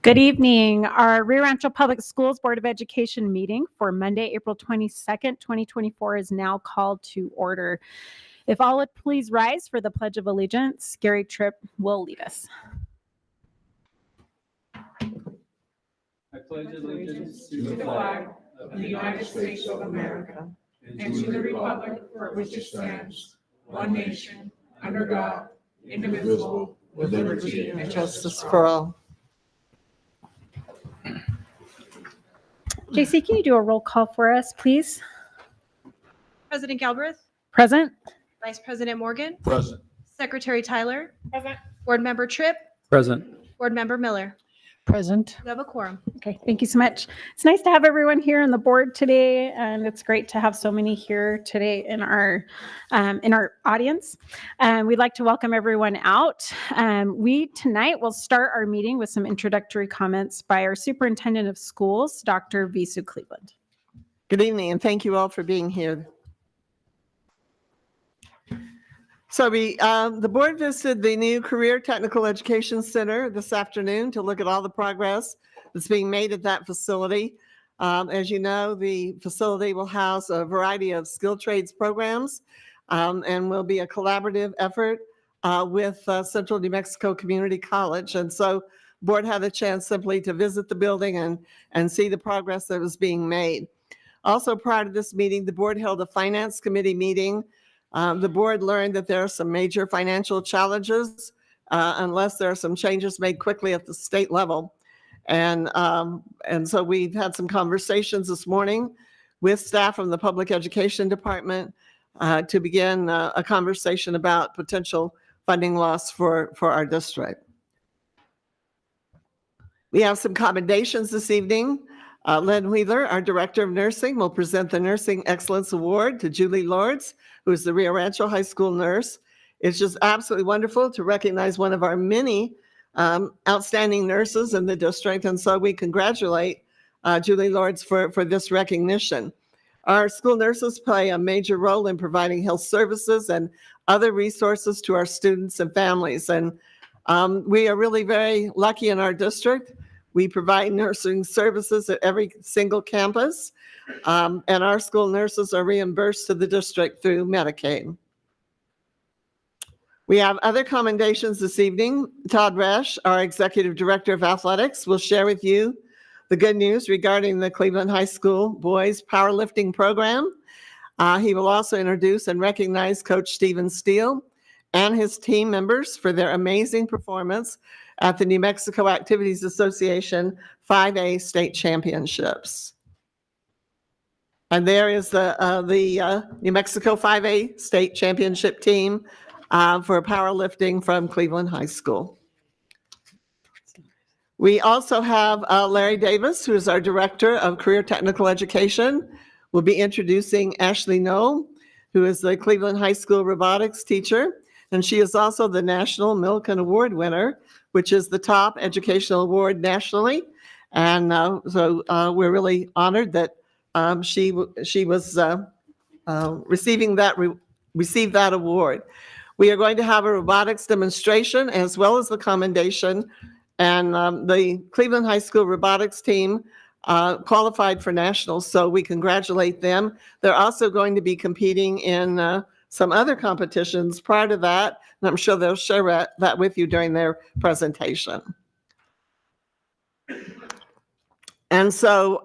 Good evening. Our Rancho Public Schools Board of Education meeting for Monday, April 22nd, 2024 is now called to order. If all would please rise for the Pledge of Allegiance, Gary Tripp will lead us. I pledge allegiance to the flag of the United States of America and to the republic for which it stands, one nation, under God, indivisible, with liberty and justice for all. JC, can you do a roll call for us, please? President Galbraith, Present. Vice President Morgan, Present. Secretary Tyler, Present. Board Member Tripp, Present. Board Member Miller. Present. We have a quorum. Okay, thank you so much. It's nice to have everyone here on the board today, and it's great to have so many here today in our audience. We'd like to welcome everyone out. We tonight will start our meeting with some introductory comments by our Superintendent of Schools, Dr. Visu Cleveland. Good evening, and thank you all for being here. So the board visited the new Career Technical Education Center this afternoon to look at all the progress that's being made at that facility. As you know, the facility will house a variety of skilled trades programs and will be a collaborative effort with Central New Mexico Community College. And so board had a chance simply to visit the building and see the progress that was being made. Also, prior to this meeting, the board held a finance committee meeting. The board learned that there are some major financial challenges unless there are some changes made quickly at the state level. And so we've had some conversations this morning with staff from the Public Education Department to begin a conversation about potential funding loss for our district. We have some commendations this evening. Len Wheeler, our Director of Nursing, will present the Nursing Excellence Award to Julie Lords, who is the Rio Rancho High School nurse. It's just absolutely wonderful to recognize one of our many outstanding nurses in the district, and so we congratulate Julie Lords for this recognition. Our school nurses play a major role in providing health services and other resources to our students and families, and we are really very lucky in our district. We provide nursing services at every single campus, and our school nurses are reimbursed to the district through Medicaid. We have other commendations this evening. Todd Resch, our Executive Director of Athletics, will share with you the good news regarding the Cleveland High School boys powerlifting program. He will also introduce and recognize Coach Stephen Steele and his team members for their amazing performance at the New Mexico Activities Association 5A State Championships. And there is the New Mexico 5A State Championship team for powerlifting from Cleveland High School. We also have Larry Davis, who is our Director of Career Technical Education. We'll be introducing Ashley Knoll, who is the Cleveland High School robotics teacher, and she is also the National Millikan Award winner, which is the top educational award nationally. And so we're really honored that she was received that award. We are going to have a robotics demonstration as well as the commendation. And the Cleveland High School robotics team qualified for nationals, so we congratulate them. They're also going to be competing in some other competitions prior to that, and I'm sure they'll share that with you during their presentation. And so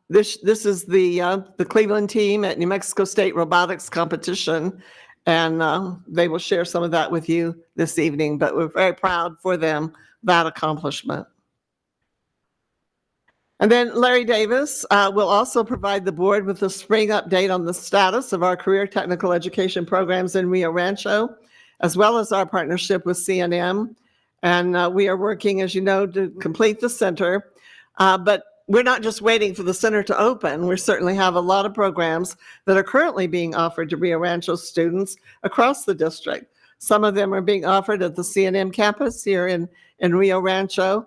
this is the Cleveland team at New Mexico State Robotics Competition, and they will share some of that with you this evening, but we're very proud for them, that accomplishment. And then Larry Davis will also provide the board with a spring update on the status of our career technical education programs in Rio Rancho, as well as our partnership with CNM. And we are working, as you know, to complete the center. But we're not just waiting for the center to open. We certainly have a lot of programs that are currently being offered to Rio Rancho students across the district. Some of them are being offered at the CNM campus here in Rio Rancho.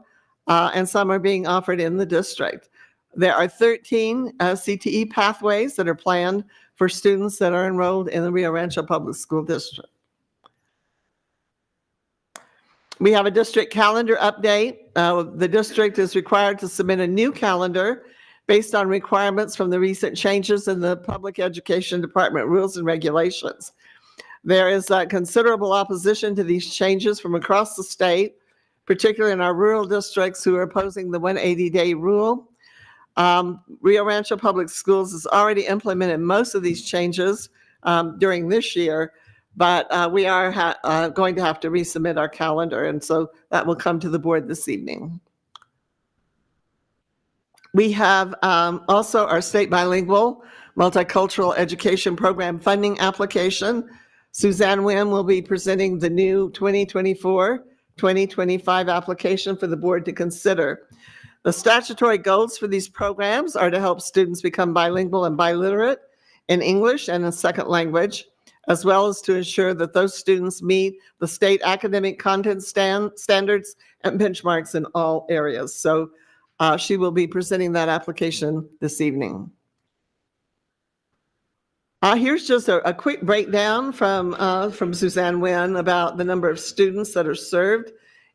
And some are being offered in the district. There are 13 CTE pathways that are planned for students that are enrolled in the Rio Rancho Public School District. We have a district calendar update. The district is required to submit a new calendar based on requirements from the recent changes in the Public Education Department rules and regulations. There is considerable opposition to these changes from across the state, particularly in our rural districts who are opposing the 180-day rule. Rio Rancho Public Schools has already implemented most of these changes during this year, but we are going to have to resubmit our calendar, and so that will come to the board this evening. We have also our state bilingual multicultural education program funding application. Suzanne Wynn will be presenting the new 2024-2025 application for the board to consider. The statutory goals for these programs are to help students become bilingual and biliterate in English and a second language, as well as to ensure that those students meet the state academic content standards and benchmarks in all areas. So she will be presenting that application this evening. Here's just a quick breakdown from Suzanne Wynn about the number of students that are served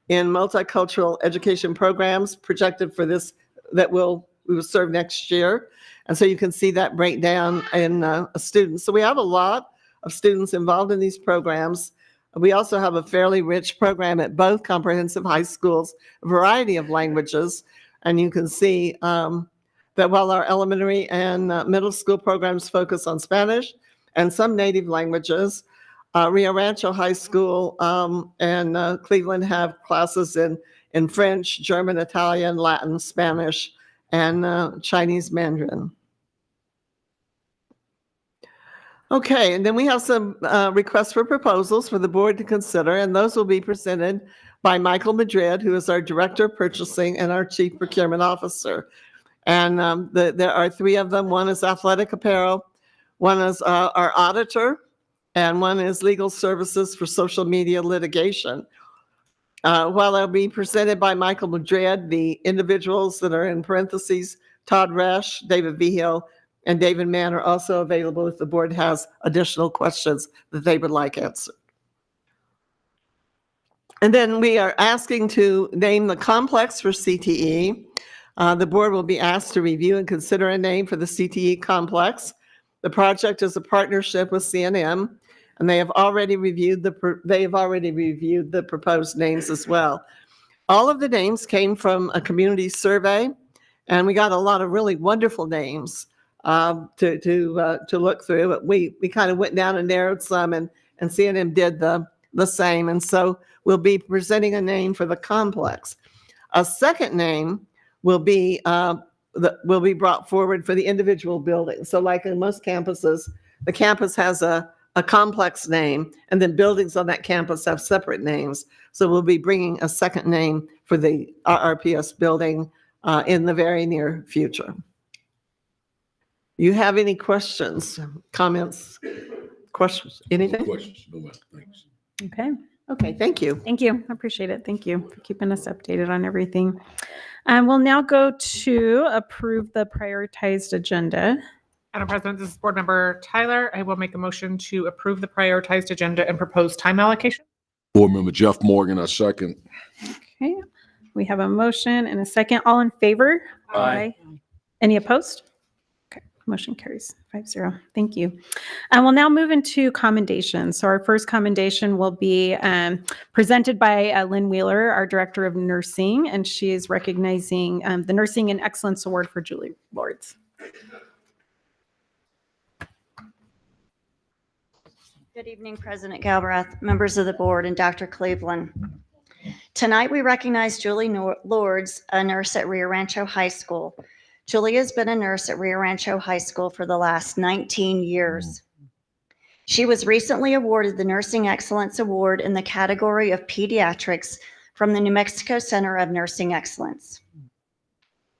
in multicultural education programs projected for this that we will serve next year. And so you can see that breakdown in students. So we have a lot of students involved in these programs. We also have a fairly rich program at both comprehensive high schools, a variety of languages. And you can see that while our elementary and middle school programs focus on Spanish and some native languages, Rio Rancho High School and Cleveland have classes in French, German, Italian, Latin, Spanish, and Chinese Mandarin. Okay, and then we have some requests for proposals for the board to consider, and those will be presented by Michael Madrid, who is our Director of Purchasing and our Chief Procurement Officer. And there are three of them. One is athletic apparel, one is our auditor, and one is legal services for social media litigation. While they'll be presented by Michael Madrid, the individuals that are in parentheses, Todd Resch, David Vigil, and David Mann are also available if the board has additional questions that they would like answered. And then we are asking to name the complex for CTE. The board will be asked to review and consider a name for the CTE complex. The project is a partnership with CNM, and they have already reviewed the proposed names as well. All of the names came from a community survey, and we got a lot of really wonderful names to look through. We kind of went down and narrowed some, and CNM did the same. And so we'll be presenting a name for the complex. A second name will be brought forward for the individual buildings. So like in most campuses, the campus has a complex name, and then buildings on that campus have separate names. So we'll be bringing a second name for the RRPS building in the very near future. You have any questions, comments, questions, anything? No questions, no, thanks. Okay. Okay, thank you. Thank you. I appreciate it. Thank you for keeping us updated on everything. We'll now go to approve the prioritized agenda. Madam President, this is Board Member Tyler. I will make a motion to approve the prioritized agenda and proposed time allocation. Board Member Jeff Morgan, I second. Okay. We have a motion and a second. All in favor? Aye. Any opposed? Okay. Motion carries 5-0. Thank you. And we'll now move into commendations. So our first commendation will be presented by Lynn Wheeler, our Director of Nursing, and she is recognizing the Nursing and Excellence Award for Julie Lords. Good evening, President Galbraith, members of the board, and Dr. Cleveland. Tonight, we recognize Julie Lords, a nurse at Rio Rancho High School. Julie has been a nurse at Rio Rancho High School for the last 19 years. She was recently awarded the Nursing Excellence Award in the category of Pediatrics from the New Mexico Center of Nursing Excellence.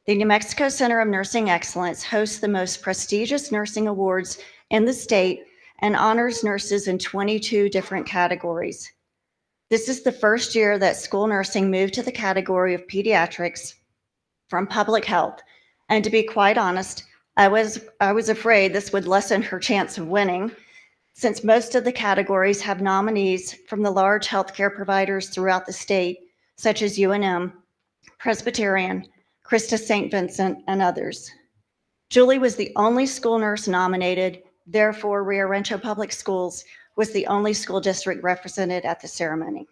The New Mexico Center of Nursing Excellence hosts the most prestigious nursing awards in the state and honors nurses in 22 different categories. This is the first year that school nursing moved to the category of pediatrics from public health. And to be quite honest, I was afraid this would lessen her chance of winning, since most of the categories have nominees from the large healthcare providers throughout the state, such as UNM, Presbyterian, Christus St. Vincent, and others. Julie was the only school nurse nominated, therefore Rio Rancho Public Schools was the only school district represented at the ceremony.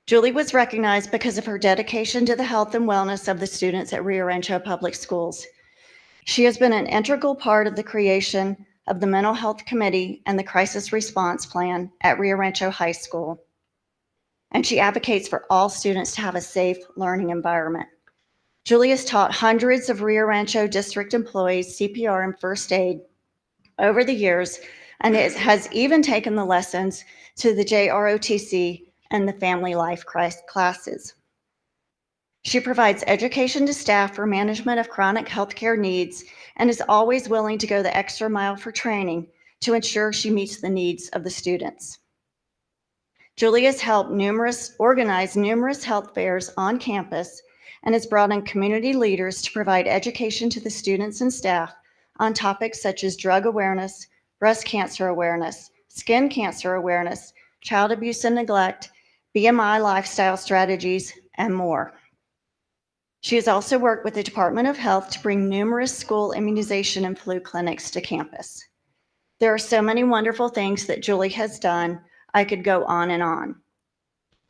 Julie was recognized because of her dedication to the health and wellness of the students at Rio Rancho Public Schools. She has been an integral part of the creation of the Mental Health Committee and the Crisis Response Plan at Rio Rancho High School. And she advocates for all students to have a safe learning environment. Julie has taught hundreds of Rio Rancho district employees CPR and first aid over the years, and has even taken the lessons to the JROTC and the family life classes. She provides education to staff for management of chronic healthcare needs and is always willing to go the extra mile for training to ensure she meets the needs of the students. Julie has helped organize numerous health fairs on campus and has brought in community leaders to provide education to the students and staff on topics such as drug awareness, breast cancer awareness, skin cancer awareness, child abuse and neglect, BMI lifestyle strategies, and more. She has also worked with the Department of Health to bring numerous school immunization and flu clinics to campus. There are so many wonderful things that Julie has done. I could go on and on.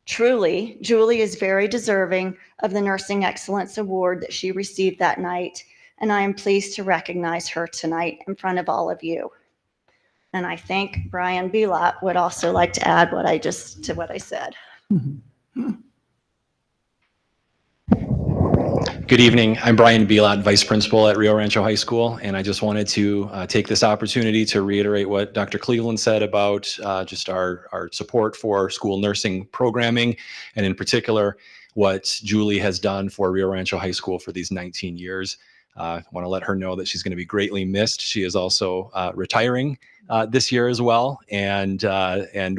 Truly, Julie is very deserving of the Nursing Excellence Award that she received that night, and I am pleased to recognize her tonight in front of all of you. And I think Brian Belot would also like to add what I said. Good evening. I'm Brian Belot, Vice Principal at Rio Rancho High School, and I just wanted to take this opportunity to reiterate what Dr. Cleveland said about just our support for school nursing programming, and in particular, what Julie has done for Rio Rancho High School for these 19 years. I want to let her know that she's going to be greatly missed. She is also retiring this year as well, and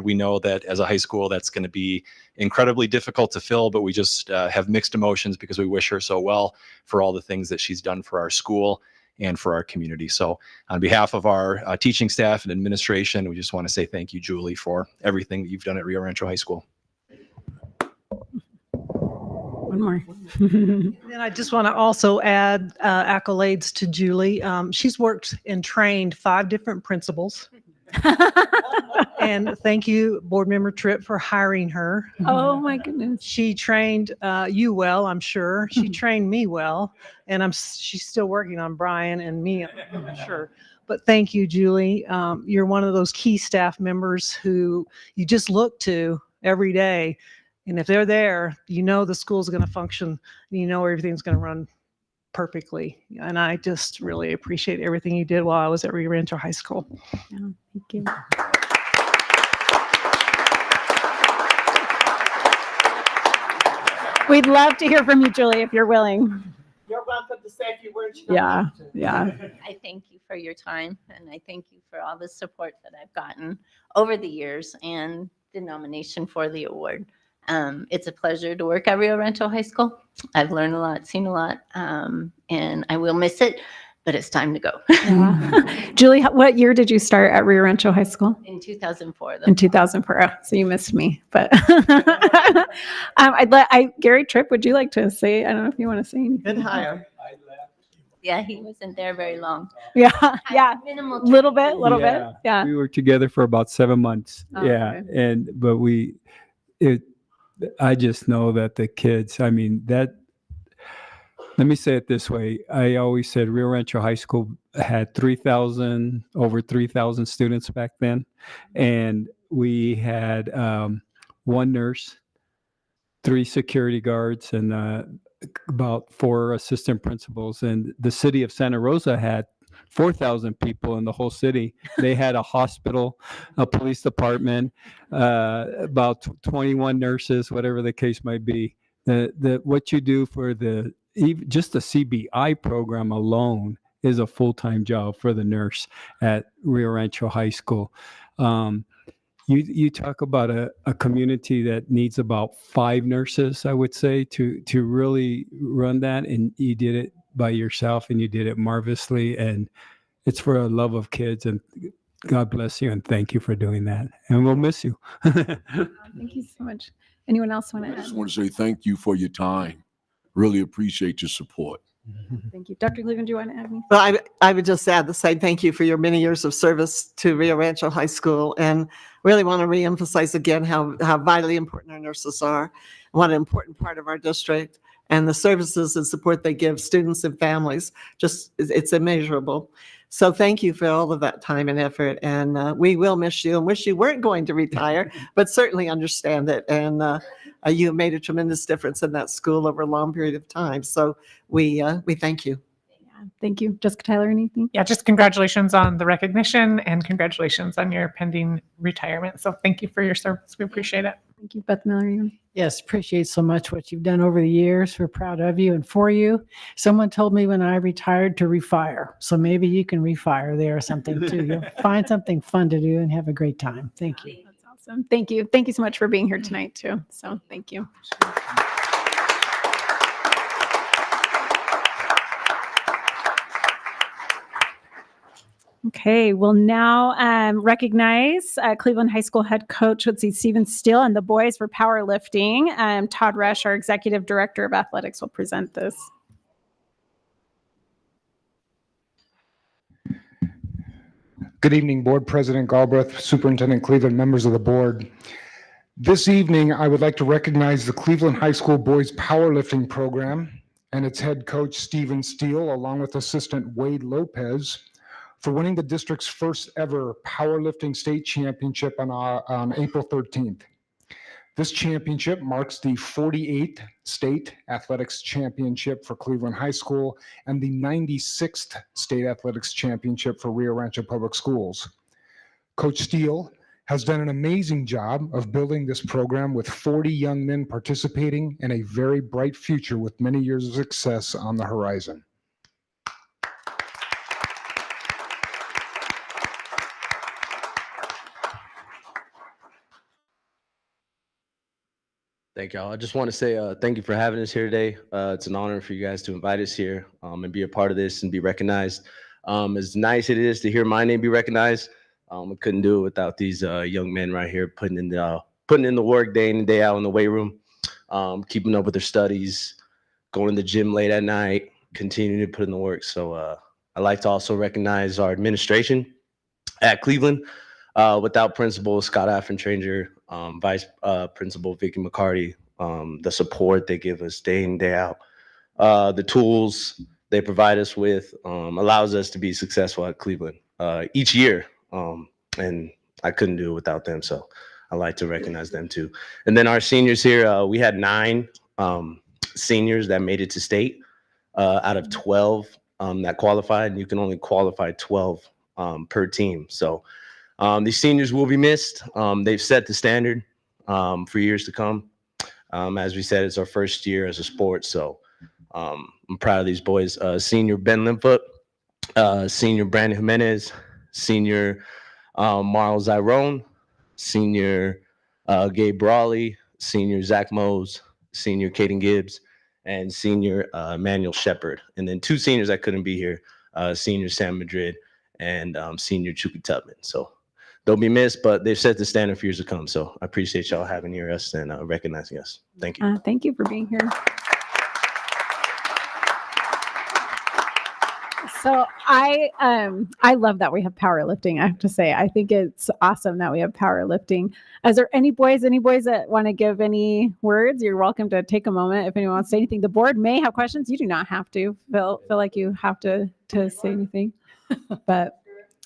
we know that as a high school, that's going to be incredibly difficult to fill, but we just have mixed emotions because we wish her so well for all the things that she's done for our school and for our community. So on behalf of our teaching staff and administration, we just want to say thank you, Julie, for everything that you've done at Rio Rancho High School. One more. And I just want to also add accolades to Julie. She's worked and trained 5 different principals. And thank you, Board Member Tripp, for hiring her. Oh my goodness. She trained you well, I'm sure. She trained me well, and she's still working on Brian and me, I'm sure. But thank you, Julie. You're one of those key staff members who you just look to every day. And if they're there, you know the school's going to function, and you know everything's going to run perfectly. And I just really appreciate everything you did while I was at Rio Rancho High School. Yeah, thank you. We'd love to hear from you, Julie, if you're willing. You're welcome to say a few words. Yeah, yeah. I thank you for your time, and I thank you for all the support that I've gotten over the years and the nomination for the award. It's a pleasure to work at Rio Rancho High School. I've learned a lot, seen a lot, and I will miss it, but it's time to go. Yeah. Julie, what year did you start at Rio Rancho High School? In 2004. In 2004. Oh, so you missed me, but Gary Tripp, would you like to say? I don't know if you want to say anything. Good hire. Yeah, he wasn't there very long. Yeah, yeah, Minimal. little bit. Yeah. We were together for about 7 months. Oh, Yeah. okay. But I just know that the kids, let me say it this way. I always said Rio Rancho High School had over 3,000 students back then. And we had 1 nurse, 3 security guards, and about 4 assistant principals. And the city of Santa Rosa had 4,000 people in the whole city. They had a hospital, a police department, about 21 nurses, whatever the case might be. What you do for just the CBI program alone is a full-time job for the nurse at Rio Rancho High School. You talk about a community that needs about 5 nurses, I would say, to really run that, and you did it by yourself, and you did it marvelously, and it's for a love of kids, and God bless you and thank you for doing that. And we'll miss you. Thank you so much. Anyone else want I to just add? want to say thank you for your time. Really appreciate your support. Thank you. Dr. Cleveland, do you want to add anything? Well, I would just add to say thank you for your many years of service to Rio Rancho High School, and really want to reemphasize again how vitally important our nurses are, and what an important part of our district, and the services and support they give students and families. Just, it's immeasurable. So thank you for all of that time and effort, and we will miss you and wish you weren't going to retire, but certainly understand it. And you have made a tremendous difference in that school over a long period of time. So we thank you. Yeah, thank you. Jessica Tyler, anything? Yeah, just congratulations on the recognition and congratulations on your pending retirement. So thank you for your service. We appreciate it. Thank you. Beth Miller, you? Yes, appreciate so much what you've done over the years. We're proud of you and for you. Someone told me when I retired to refire. So maybe you can refire there or something too. You'll find something fun to do and have a great time. Thank you. That's awesome. Thank you. Thank you so much for being here tonight too. So thank you. Okay, we'll now recognize Cleveland High School head coach, let's see, Stephen Steele, and the boys for powerlifting. Todd Resch, our executive director of athletics, will present this. Good evening, Board President Galbraith, Superintendent Cleveland, members of the board. This evening, I would like to recognize the Cleveland High School Boys Powerlifting Program and its head coach, Stephen Steele, along with assistant Wade Lopez, for winning the district's first ever powerlifting state championship on April 13th. This championship marks the 48th state athletics championship for Cleveland High School and the 96th state athletics championship for Rio Rancho Public Schools. Coach Steele has done an amazing job of building this program with 40 young men participating and a very bright future with many years of success on the horizon. Thank y'all. I just want to say thank you for having us here today. It's an honor for you guys to invite us here and be a part of this and be recognized. As nice it is to hear my name be recognized, I couldn't do it without these young men right here putting in the work day in and day out in the weight room, keeping up with their studies, going to the gym late at night, continuing to put in the work. So I'd like to also recognize our administration at Cleveland. Without Principal Scott Affentranger, Vice Principal Vicky McCarty, the support they give us day in, day out, the tools they provide us with allows us to be successful at Cleveland each year. And I couldn't do it without them. So I'd like to recognize them too. And then our seniors here, we had 9 seniors that made it to state out of 12 that qualified. And you can only qualify 12 per team. So these seniors will be missed. They've set the standard for years to come. As we said, it's our first year as a sport, so I'm proud of these boys. Senior Ben Limfoot, senior Brandon Jimenez, senior Marl Zyrone, senior Gabe Brawley, senior Zach Mose, senior Caden Gibbs, and senior Emmanuel Shepard. And then 2 seniors that couldn't be here, senior Sam Madrid and senior Chucky Tubman. So they'll be missed, but they've set the standard for years to come. So I appreciate y'all having here us and recognizing us. Thank you. Thank you for being here. So I love that we have powerlifting. I have to say, I think it's awesome that we have powerlifting. Is there any boys that want to give any words? You're welcome to take a moment if anyone wants to say anything. The board may have questions. You do not have to feel like you have to say anything, but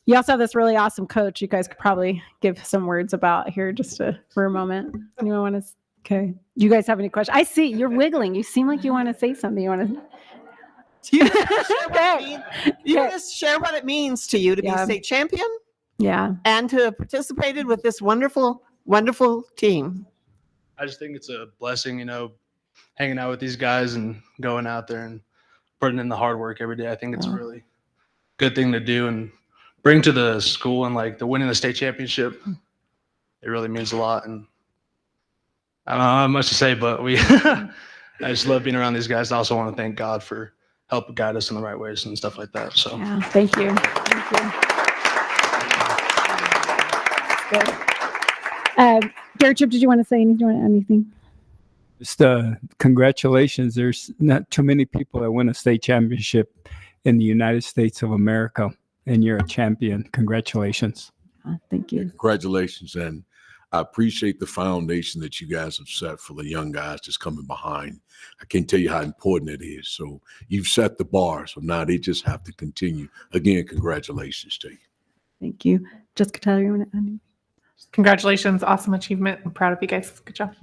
you also have this really awesome coach. You guys could probably give some words about here just for a moment. Anyone want to? Okay. Do you guys have any questions? I see you're wiggling. You seem like you want to say something. You want to? You just share what it means to you to be state champion. Yeah. And to have participated with this wonderful, wonderful team. I just think it's a blessing, hanging out with these guys and going out there and putting in the hard work every day. I think it's a really good thing to do and bring to the school, and like the winning the state championship. It really means a lot. And I don't know how much to say, but I just love being around these guys. I also want to thank God for helping guide us in the right ways and stuff like that. So yeah, thank you. Thank you. good. Gary Tripp, did you want to say anything? Do you want to add anything? Just congratulations. There's not too many people that win a state championship in the United States of America, and you're a champion. Congratulations. Thank you. Congratulations. And I appreciate the foundation that you guys have set for the young guys that's coming behind. I can't tell you how important it is. So you've set the bar. So now they just have to continue. Again, congratulations to you. Thank you. Jessica Tyler, you want to add anything? Congratulations. Awesome achievement. I'm proud of you guys. Good job.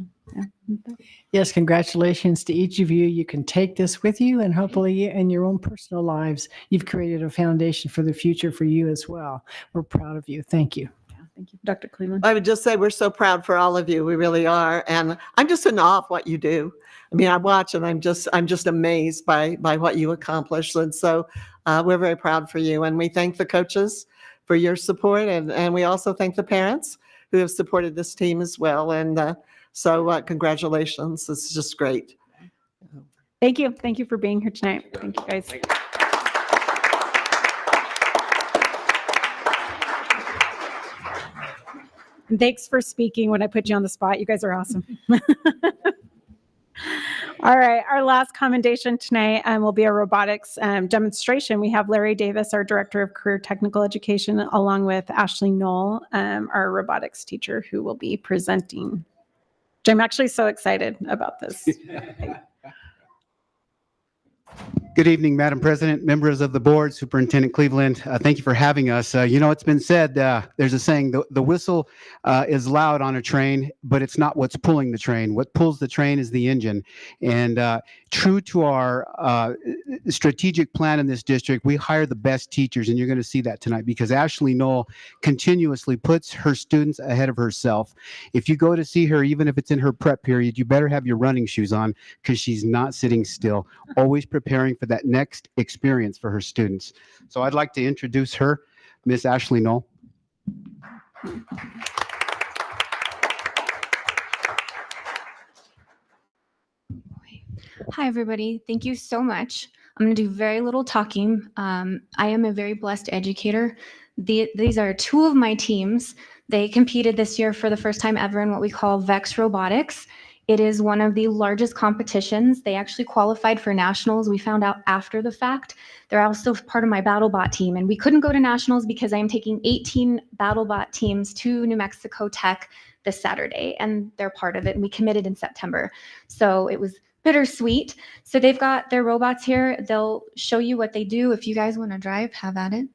Yes, congratulations to each of you. You can take this with you, and hopefully in your own personal lives, you've created a foundation for the future for you as well. We're proud of you. Thank you. Thank you. Dr. Cleveland. I would just say we're so proud for all of you. We really are. And I'm just in awe of what you do. I mean, I watch and I'm just amazed by what you accomplish. And so we're very proud for you. And we thank the coaches for your support. And we also thank the parents who have supported this team as well. And so congratulations. It's just great. Thank you. Thank you for being here tonight. Thank you, guys. And thanks for speaking when I put you on the spot. You guys are awesome. All right, our last commendation tonight will be a robotics demonstration. We have Larry Davis, our Director of Career Technical Education, along with Ashley Knoll, our robotics teacher, who will be presenting. I'm actually so excited about this. Good evening, Madam President, members of the board, Superintendent Cleveland. Thank you for having us. It's been said, there's a saying, the whistle is loud on a train, but it's not what's pulling the train. What pulls the train is the engine. And true to our strategic plan in this district, we hire the best teachers, and you're going to see that tonight because Ashley Knoll continuously puts her students ahead of herself. If you go to see her, even if it's in her prep period, you better have your running shoes on because she's not sitting still, always preparing for that next experience for her students. So I'd like to introduce her, Miss Ashley Knoll. Hi, everybody. Thank you so much. I'm going to do very little talking. I am a very blessed educator. These are two of my teams. They competed this year for the first time ever in what we call VEX Robotics. It is one of the largest competitions. They actually qualified for nationals. We found out after the fact. They're also part of my BattleBot team. And we couldn't go to nationals because I am taking 18 BattleBot teams to New Mexico Tech this Saturday. And they're part of it. And we committed in September. So it was bittersweet. So they've got their robots here. They'll show you what they do. If you guys want to drive, have at it.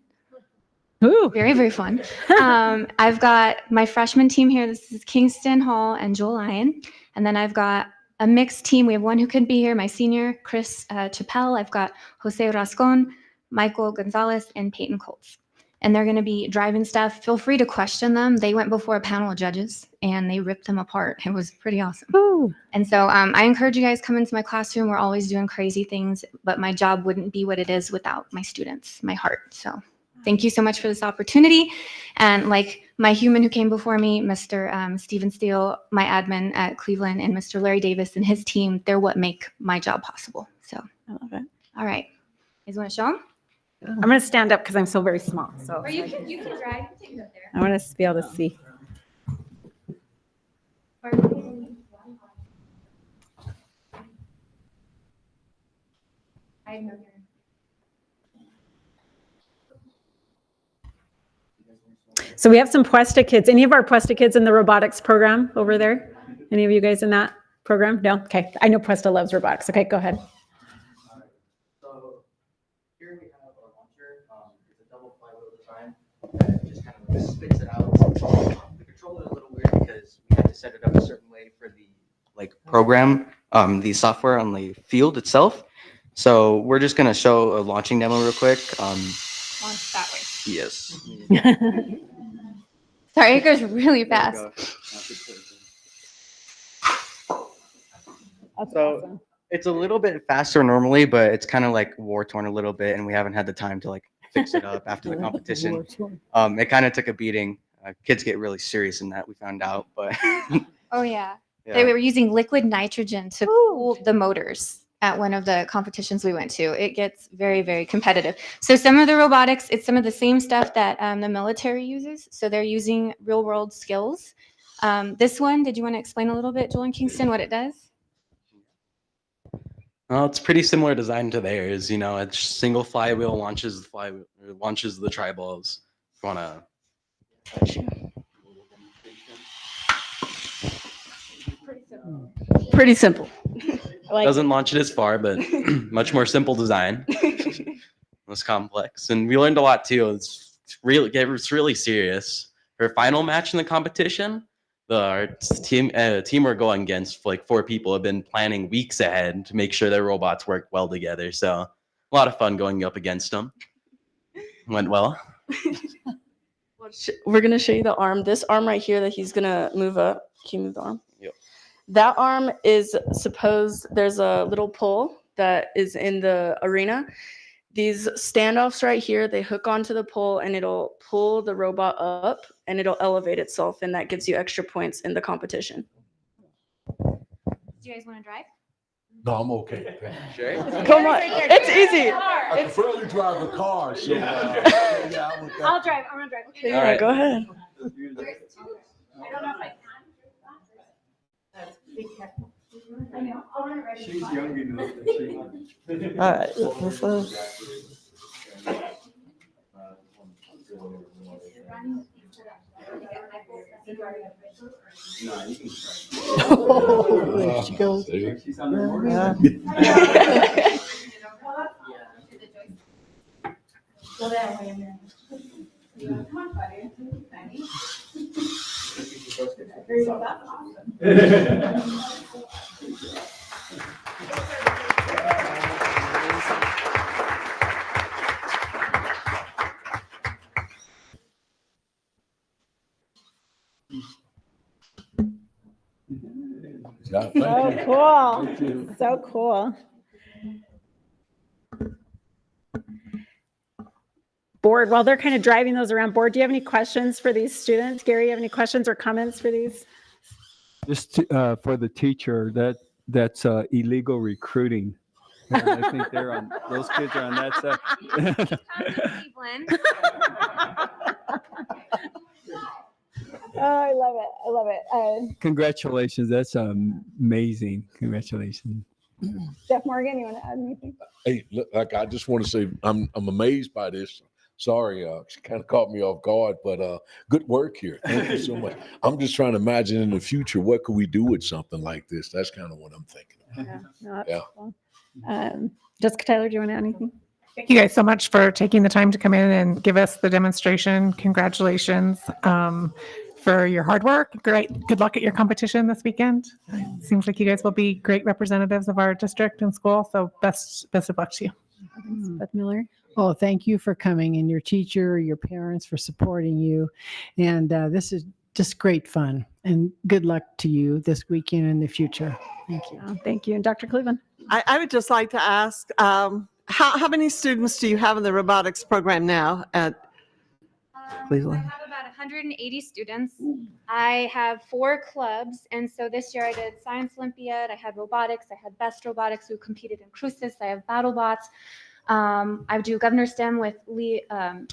Ooh. Very, very fun. I've got my freshman team here. This is Kingston Hall and Joel Lyon. And then I've got a mixed team. We have one who couldn't be here, my senior, Chris Chappelle. I've got Jose Rascon, Michael Gonzalez, and Peyton Colts. And they're going to be driving stuff. Feel free to question them. They went before a panel of judges, and they ripped them apart. It was pretty awesome. Ooh. And so I encourage you guys to come into my classroom. We're always doing crazy things, but my job wouldn't be what it is without my students, my heart. So thank you so much for this opportunity. And like my human who came before me, Mr. Stephen Steele, my admin at Cleveland, and Mr. Larry Davis and his team, they're what make my job possible. So I love it. all right. You guys want to show them? I'm going to stand up because I'm so very small. So Or you can drive. Take it up there. I want us to be able to see. Or I have no hair. So we have some Puesta kids. Any of our Puesta kids in the robotics program over there? Any of you guys in that program? No? Okay. I know Puesta loves robotics. Okay, go ahead. So here we have our launcher. It's a double flywheel design that just kind of spits it out. The controller is a little weird because we had to set it up a certain way for the program, the software on the field itself. So we're just gonna show a launching demo real quick. Launch that way. Yes. Sorry, it goes really fast. That's So awesome. it's a little bit faster normally, but it's kind of like war torn a little bit, and we haven't had the time to fix it up after the competition. It kind of took a beating. Kids get really serious in that, we found out, but Oh yeah. yeah. They were using liquid nitrogen to cool the motors. at one of the competitions we went to. It gets very, very competitive. So some of the robotics, it's some of the same stuff that the military uses. So they're using real world skills. This one, did you want to explain a little bit, Joel and Kingston, what it does? Well, it's pretty similar design to theirs. You know, it's single flywheel launches the flywheel, launches the tri-balls. If you want to. Pretty simple. Doesn't launch it as far, but much more simple design. Less complex, and we learned a lot too. It's really serious. For final match in the competition, our team we're going against, like 4 people, have been planning weeks ahead to make sure their robots work well together. So a lot of fun going up against them. Went well. We're gonna show you the arm. This arm right here that he's gonna move up. Can you move the arm? Yep. That arm is there's a little pole that is in the arena. These standoffs right here, they hook onto the pole and it'll pull the robot up and it'll elevate itself, and that gives you extra points in the competition. Do you guys want to drive? No, I'm okay. Sure. Come on, it's easy. I can barely drive a car, so yeah, I'm okay. I'll drive. I'm gonna drive. Okay, All right. go ahead. I don't know if I can. I know. I'll run it right. She's young enough that All right, this one. Oh, there she goes. she's on the board. Yeah. Go that way, Amanda. Come on, buddy. There you go. That's awesome. Yeah, So thank you. cool. Thank you. So cool. Board, while they're kind of driving those around, board, do you have any questions for these students? Gary, you have any questions or comments for these? Just for the teacher, that's illegal recruiting. And I think those kids are on that side. Oh, I love it. I love it. Congratulations. That's amazing. Congratulations. Jeff Morgan, you want to add anything? Hey, look, like I just want to say I'm amazed by this. Sorry, she kind of caught me off guard, but good work here. Thank you so much. I'm just trying to imagine in the future, what could we do with something like this? That's kind of what I'm thinking about. No, that's Yeah. cool. Jessica Tyler, do you want to add anything? Thank you guys so much for taking the time to come in and give us the demonstration. Congratulations for your hard work. Great. Good luck at your competition this weekend. Seems like you guys will be great representatives of our district and school. So best of luck to you. Beth Miller. Oh, thank you for coming, and your teacher, your parents for supporting you. And this is just great fun, and good luck to you this weekend and in the future. Thank you. Oh, thank you. And Dr. Cleveland. I would just like to ask, how many students do you have in the robotics program now at Cleveland? I have about 180 students. I have 4 clubs, and so this year I did Science Olympiad, I had robotics, I had Best Robotics who competed in Crucis, I have BattleBots. I do Governor STEM with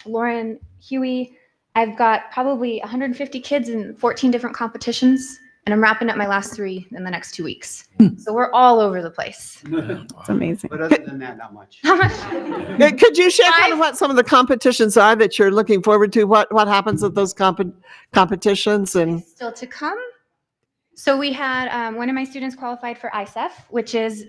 Lauren Huey. I've got probably 150 kids in 14 different competitions, and I'm wrapping up my last 3 in the next 2 weeks. So we're all over the place. It's amazing. But other than that, not much. How much? Could you share kind of what some of the competitions are that you're looking forward to? What happens at those competitions? And Still to come. So we had one of my students qualified for ISEF, which is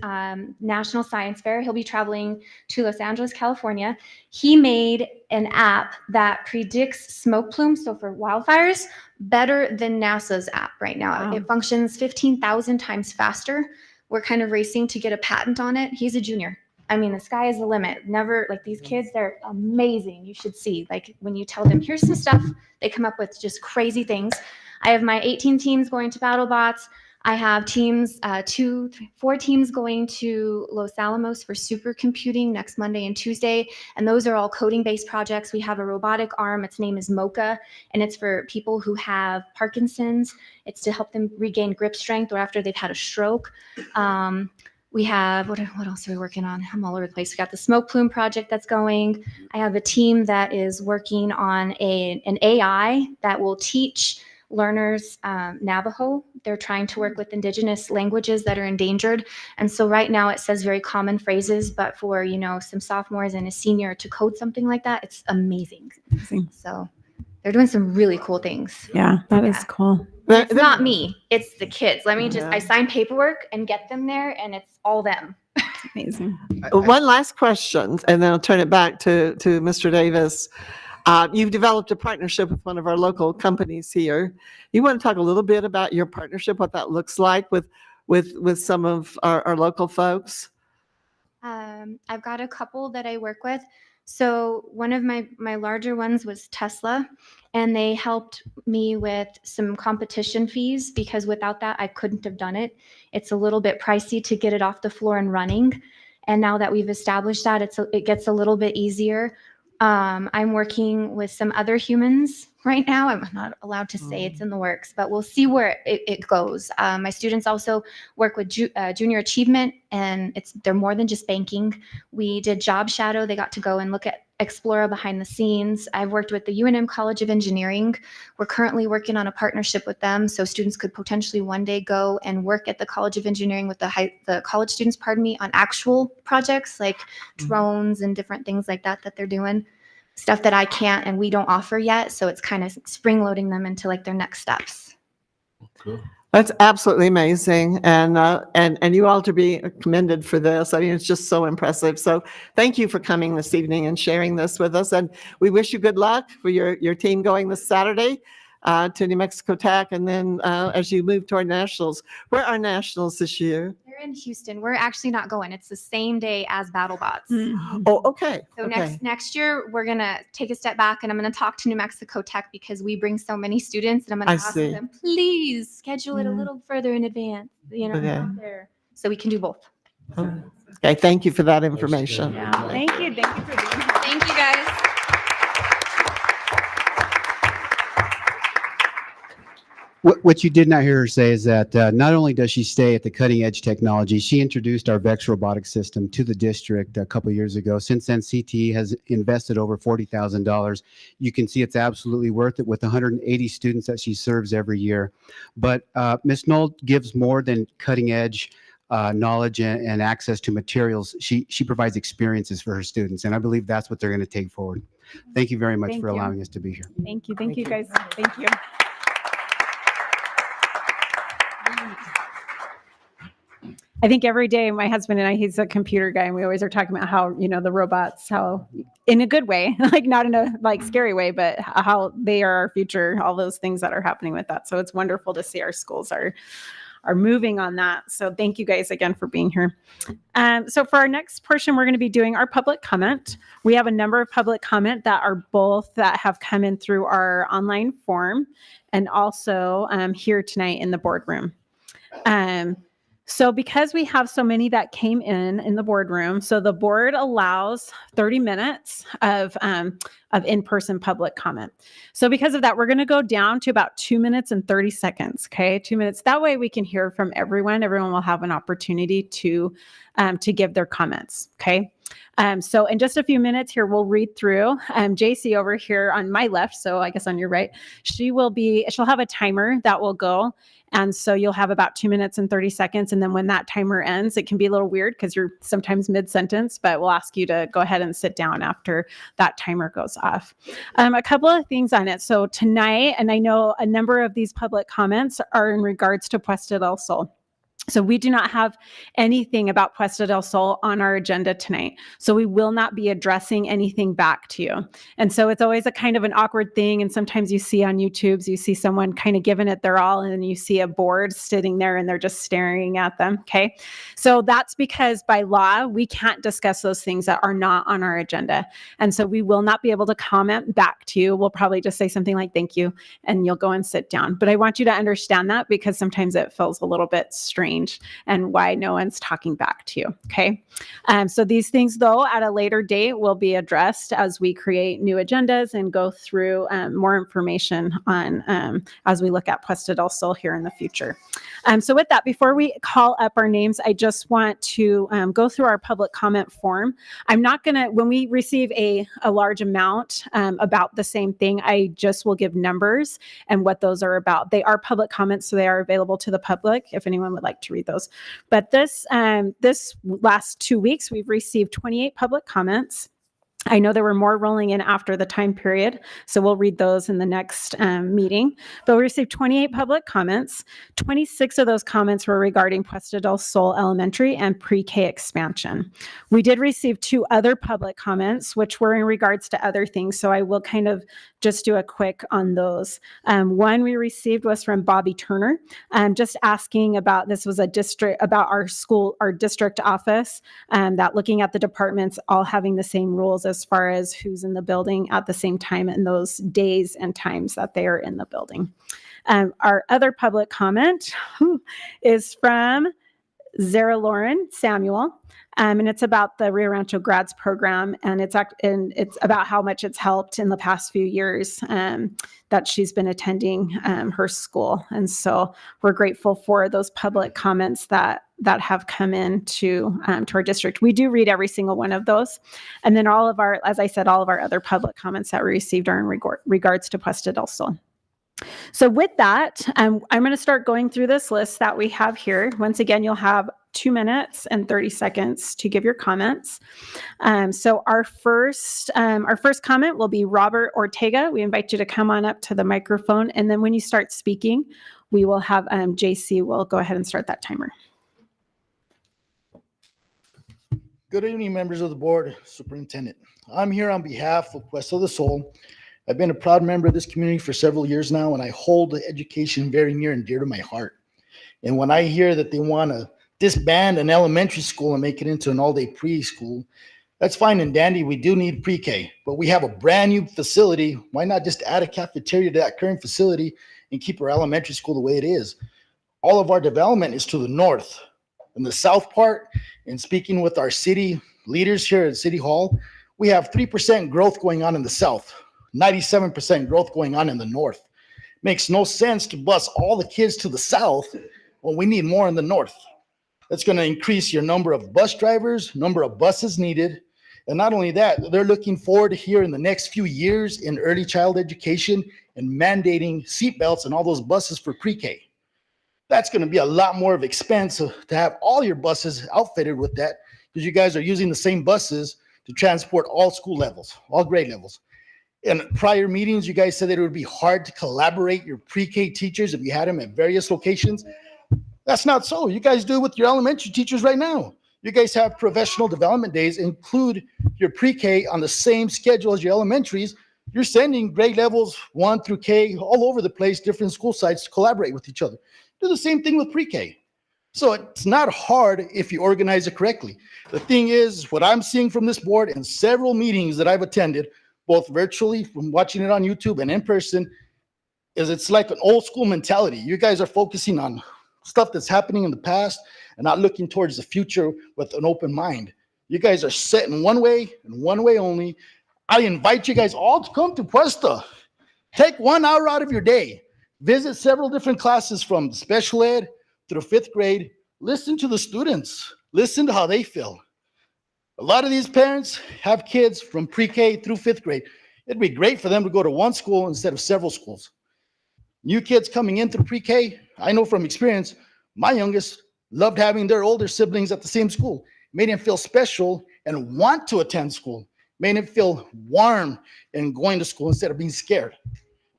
National Science Fair. He'll be traveling to Los Angeles, California. He made an app that predicts smoke plumes, so for wildfires, better than NASA's app right now. Wow. It functions 15,000 times faster. We're kind of racing to get a patent on it. He's a junior. I mean, the sky is the limit. Never, like, these kids, they're amazing. You should see, like, when you tell them, here's some stuff, they come up with just crazy things. I have my 18 teams going to BattleBots. I have teams, 4 teams going to Los Alamos for supercomputing next Monday and Tuesday. And those are all coding-based projects. We have a robotic arm. Its name is Mocha, and it's for people who have Parkinson's. It's to help them regain grip strength or after they've had a stroke. We have, what else are we working on? I'm all over the place. We got the smoke plume project that's going. I have a team that is working on an AI that will teach learners Navajo. They're trying to work with indigenous languages that are endangered. And so right now it says very common phrases, but for, you know, some sophomores and a senior to code something like that, it's amazing. So they're doing some really cool things. Yeah, that is cool. It's not me, it's the kids. Let me just, I sign paperwork and get them there, and it's all them. Amazing. One last question, and then I'll turn it back to Mr. Davis. You've developed a partnership with one of our local companies here. You want to talk a little bit about your partnership, what that looks like with some of our local folks? I've got a couple that I work with. So one of my larger ones was Tesla, and they helped me with some competition fees because without that, I couldn't have done it. It's a little bit pricey to get it off the floor and running. And now that we've established that, it gets a little bit easier. I'm working with some other humans right now. I'm not allowed to say it's in the works, but we'll see where it goes. My students also work with junior achievement, and they're more than just banking. We did job shadow. They got to go and look at Explora behind the scenes. I've worked with the UNM College of Engineering. We're currently working on a partnership with them, so students could potentially one day go and work at the College of Engineering with the college students, on actual projects like drones and different things like that they're doing. Stuff that I can't and we don't offer yet, so it's kind of spring-loading them into like their next steps. That's absolutely amazing, and you all to be commended for this. I mean, it's just so impressive. So thank you for coming this evening and sharing this with us, and we wish you good luck for your team going this Saturday to New Mexico Tech, and then as you move toward nationals. Where are nationals this year? They're in Houston. We're actually not going. It's the same day as BattleBots. Oh, okay. So Okay. next year we're gonna take a step back, and I'm gonna talk to New Mexico Tech because we bring so many students, and I'm gonna I ask see. them, please schedule it a Yeah. little further in advance, Okay. out there, so we can do both. Okay, thank you for that information. Yeah, thank you. Thank you for being here. Thank you, guys. What you did not hear her say is that not only does she stay at the cutting edge technology, she introduced our VEX robotics system to the district a couple of years ago. Since then, CTE has invested over $40,000. You can see it's absolutely worth it with 180 students that she serves every year. But Ms. Knoll gives more than cutting edge knowledge and access to materials. She provides experiences for her students, and I believe that's what they're going to take forward. Thank you very much Thank for you. allowing us to be here. Thank you. Thank you, guys. Thank you. I think every day my husband and I, he's a computer guy, and we always are talking about how, the robots, how in a good way, like not in a like scary way, but how they are our future, all those things that are happening with that. So it's wonderful to see our schools are moving on that. So thank you guys again for being here. So for our next portion, we're going to be doing our public comment. We have a number of public comment that have come in through our online form and also here tonight in the boardroom. So because we have so many that came in the boardroom, so the board allows 30 minutes of in-person public comment. So because of that, we're going to go down to about 2 minutes and 30 seconds. Okay, 2 minutes. That way we can hear from everyone. Everyone will have an opportunity to give their comments. Okay. So in just a few minutes here, we'll read through. JC over here on my left, so I guess on your right, she'll have a timer that will go. And so you'll have about 2 minutes and 30 seconds. And then when that timer ends, it can be a little weird because you're sometimes mid-sentence, but we'll ask you to go ahead and sit down after that timer goes off. A couple of things on it. So tonight, and I know a number of these public comments are in regards to Puesta del Sol. So we do not have anything about Puesta del Sol on our agenda tonight. So we will not be addressing anything back to you. And so it's always a kind of an awkward thing. And sometimes you see on YouTube, you see someone kind of giving it their all, and then you see a board sitting there and they're just staring at them. Okay. So that's because by law, we can't discuss those things that are not on our agenda. And so we will not be able to comment back to you. We'll probably just say something like, thank you, and you'll go and sit down. But I want you to understand that because sometimes it feels a little bit strange strange and why no one's talking back to you. Okay. So these things, though, at a later date will be addressed as we create new agendas and go through more information on as we look at Puesta del Sol here in the future. So with that, before we call up our names, I just want to go through our public comment form. I'm not going to, when we receive a large amount about the same thing, I just will give numbers and what those are about. They are public comments, so they are available to the public if anyone would like to read those. But this last 2 weeks, we've received 28 public comments. I know there were more rolling in after the time period, so we'll read those in the next meeting. But we received 28 public comments. 26 of those comments were regarding Puesta del Sol Elementary and pre-K expansion. We did receive 2 other public comments, which were in regards to other things, so I will kind of just do a quick on those. One we received was from Bobby Turner, just asking about, this was a district, about our school, our district office, that looking at the departments all having the same rules as far as who's in the building at the same time and those days and times that they are in the building. Our other public comment is from Zara Lauren Samuel, and it's about the Rio Rancho Grads program, and it's about how much it's helped in the past few years that she's been attending her school. And so we're grateful for those public comments that have come in to our district. We do read every single one of those. And then all of our, as I said, all of our other public comments that we received are in regards to Puesta del Sol. So with that, I'm going to start going through this list that we have here. Once again, you'll have 2 minutes and 30 seconds to give your comments. So our first comment will be Robert Ortega. We invite you to come on up to the microphone. And then when you start speaking, we will have JC will go ahead and start that timer. Good evening, members of the board, superintendent. I'm here on behalf of Puesta del Sol. I've been a proud member of this community for several years now, and I hold education very near and dear to my heart. And when I hear that they want to disband an elementary school and make it into an all-day preschool, that's fine and dandy. We do need pre-K, but we have a brand new facility. Why not just add a cafeteria to that current facility and keep our elementary school the way it is? All of our development is to the north. In the south part, and speaking with our city leaders here at City Hall, we have 3% growth going on in the south, 97% growth going on in the north. Makes no sense to bus all the kids to the south when we need more in the north. That's going to increase your number of bus drivers, number of buses needed. And not only that, they're looking forward to here in the next few years in early child education and mandating seatbelts in all those buses for pre-K. That's going to be a lot more of expense to have all your buses outfitted with that, because you guys are using the same buses to transport all school levels, all grade levels. In prior meetings, you guys said that it would be hard to collaborate your pre-K teachers if you had them at various locations. That's not so. You guys do it with your elementary teachers right now. You guys have professional development days, include your pre-K on the same schedule as your elementaries. You're sending grade levels 1 through K all over the place, different school sites to collaborate with each other. Do the same thing with pre-K. So it's not hard if you organize it correctly. The thing is, what I'm seeing from this board in several meetings that I've attended, both virtually from watching it on YouTube and in person, is it's like an old school mentality. You guys are focusing on stuff that's happening in the past and not looking towards the future with an open mind. You guys are set in one way and one way only. I invite you guys all to come to Puesta. Take 1 hour out of your day. Visit several different classes from special ed through 5th grade. Listen to the students. Listen to how they feel. A lot of these parents have kids from pre-K through 5th grade. It'd be great for them to go to one school instead of several schools. New kids coming in through pre-K, I know from experience, my youngest loved having their older siblings at the same school. Made him feel special and want to attend school. Made him feel warm in going to school instead of being scared.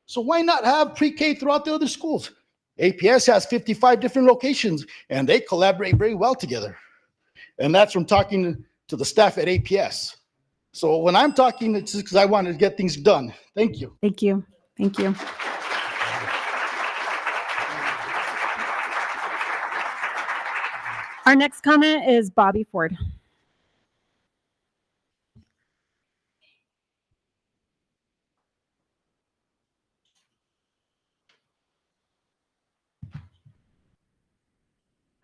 So why not have pre-K throughout the other schools? APS has 55 different locations, and they collaborate very well together. And that's from talking to the staff at APS. So when I'm talking, it's just because I wanted to get things done. Thank you. Thank you. Thank you. Our next comment is Bobby Ford.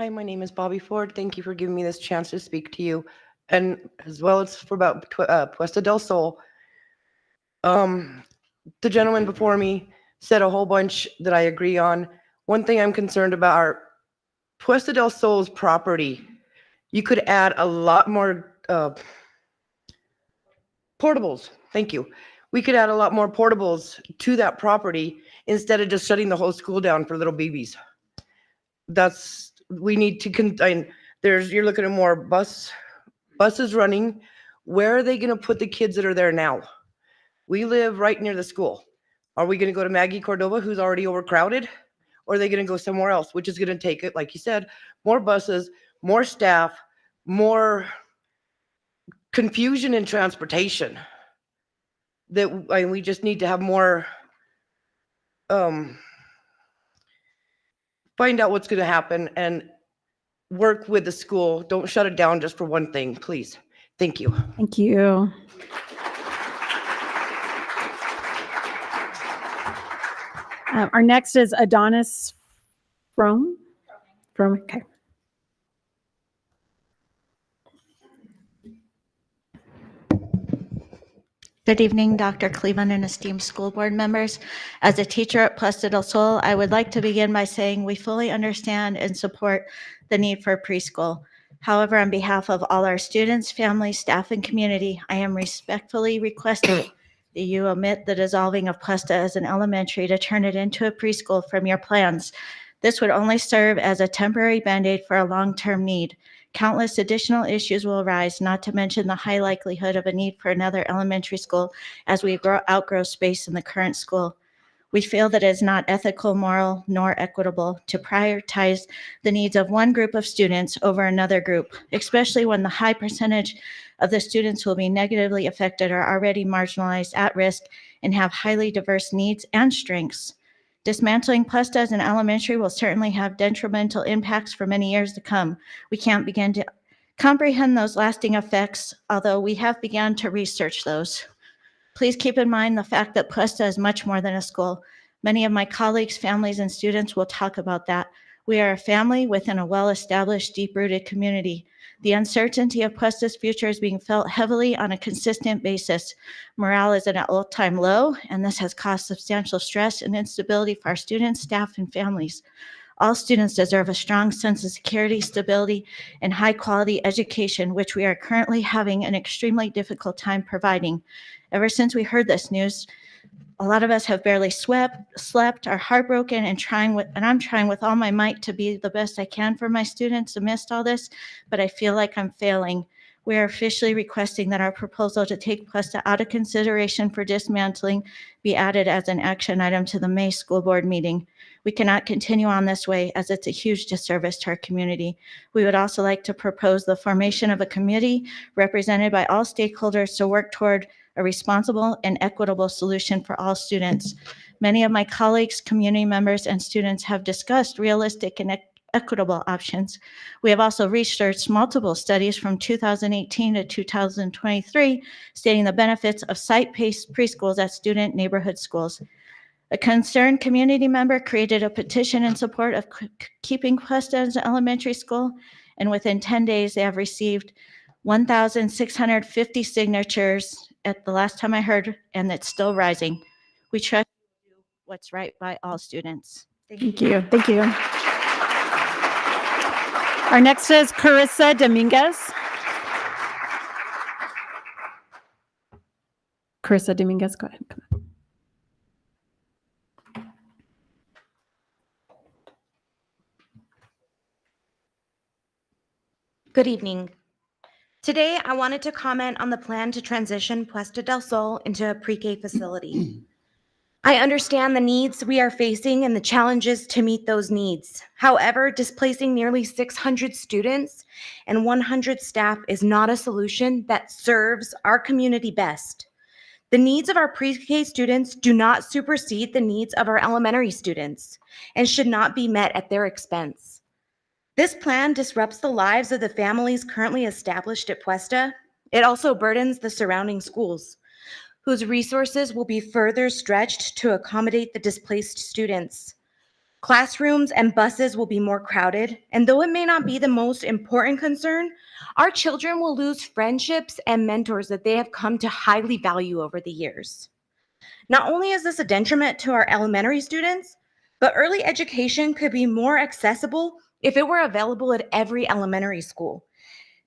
Hi, my name is Bobby Ford. Thank you for giving me this chance to speak to you, and as well as for about Puesta del Sol. The gentleman before me said a whole bunch that I agree on. One thing I'm concerned about are Puesta del Sol's property. You could add a lot more portables. Thank you. We could add a lot more portables to that property instead of just shutting the whole school down for little babies. We need to you're looking at more buses running. Where are they going to put the kids that are there now? We live right near the school. Are we going to go to Maggie Cordova, who's already overcrowded? Or are they going to go somewhere else, which is going to take it, like you said, more buses, more staff, more confusion in transportation? We just need to have more, find out what's going to happen and work with the school. Don't shut it down just for one thing, please. Thank you. Thank you. Our next is Adonis From, okay. Good evening, Dr. Cleveland and esteemed school board members. As a teacher at Puesta del Sol, I would like to begin by saying we fully understand and support the need for preschool. However, on behalf of all our students, families, staff, and community, I am respectfully requesting that you omit the dissolving of Puesta as an elementary to turn it into a preschool from your plans. This would only serve as a temporary Band-Aid for a long-term need. Countless additional issues will arise, not to mention the high likelihood of a need for another elementary school as we outgrow space in the current school. We feel that it is not ethical, moral, nor equitable to prioritize the needs of one group of students over another group, especially when the high percentage of the students who will be negatively affected are already marginalized, at risk, and have highly diverse needs and strengths. Dismantling Puesta as an elementary will certainly have detrimental impacts for many years to come. We can't begin to comprehend those lasting effects, although we have begun to research those. Please keep in mind the fact that Puesta is much more than a school. Many of my colleagues, families, and students will talk about that. We are a family within a well-established, deep-rooted community. The uncertainty of Puesta's future is being felt heavily on a consistent basis. Morale is at an all-time low, and this has caused substantial stress and instability for our students, staff, and families. All students deserve a strong sense of security, stability, and high-quality education, which we are currently having an extremely difficult time providing. Ever since we heard this news, a lot of us have barely slept, are heartbroken, and I'm trying with all my might to be the best I can for my students amidst all this, but I feel like I'm failing. We are officially requesting that our proposal to take Puesta out of consideration for dismantling be added as an action item to the May school board meeting. We cannot continue on this way as it's a huge disservice to our community. We would also like to propose the formation of a committee represented by all stakeholders to work toward a responsible and equitable solution for all students. Many of my colleagues, community members, and students have discussed realistic and equitable options. We have also researched multiple studies from 2018 to 2023 stating the benefits of site-based preschools at student neighborhood schools. A concerned community member created a petition in support of keeping Puesta as an elementary school, and within 10 days, they have received 1,650 signatures at the last time I heard, and it's still rising. We trust you to do what's right by all students. Thank you. Thank you. Our next is Carissa Dominguez. Carissa Dominguez, go ahead. Come on. Good evening. Today, I wanted to comment on the plan to transition Puesta del Sol into a pre-K facility. I understand the needs we are facing and the challenges to meet those needs. However, displacing nearly 600 students and 100 staff is not a solution that serves our community best. The needs of our pre-K students do not supersede the needs of our elementary students and should not be met at their expense. This plan disrupts the lives of the families currently established at Puesta. It also burdens the surrounding schools, whose resources will be further stretched to accommodate the displaced students. Classrooms and buses will be more crowded, and though it may not be the most important concern, our children will lose friendships and mentors that they have come to highly value over the years. Not only is this a detriment to our elementary students, but early education could be more accessible if it were available at every elementary school.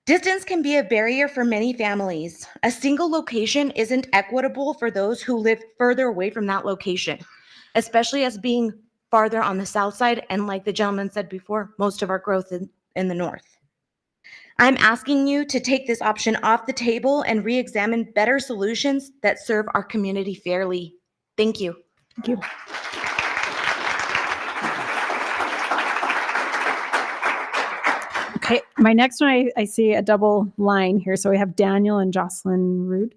Distance can be a barrier for many families. A single location isn't equitable for those who live further away from that location, especially as being farther on the south side, and like the gentleman said before, most of our growth in the north. I'm asking you to take this option off the table and re-examine better solutions that serve our community fairly. Thank you. Thank you. Okay, my next one, I see a double line here. So we have Daniel and Jocelyn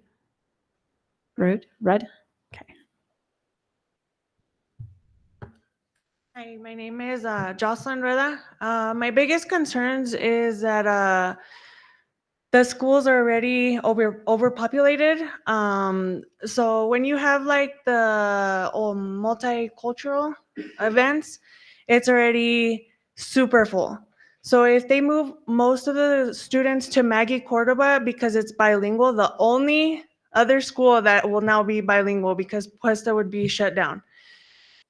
Rudd. Okay. Hi, my name is Jocelyn Rueda. My biggest concerns is that the schools are already overpopulated. So when you have like the multicultural events, it's already super full. So if they move most of the students to Maggie Cordoba because it's bilingual, the only other school that will now be bilingual because Puesta would be shut down.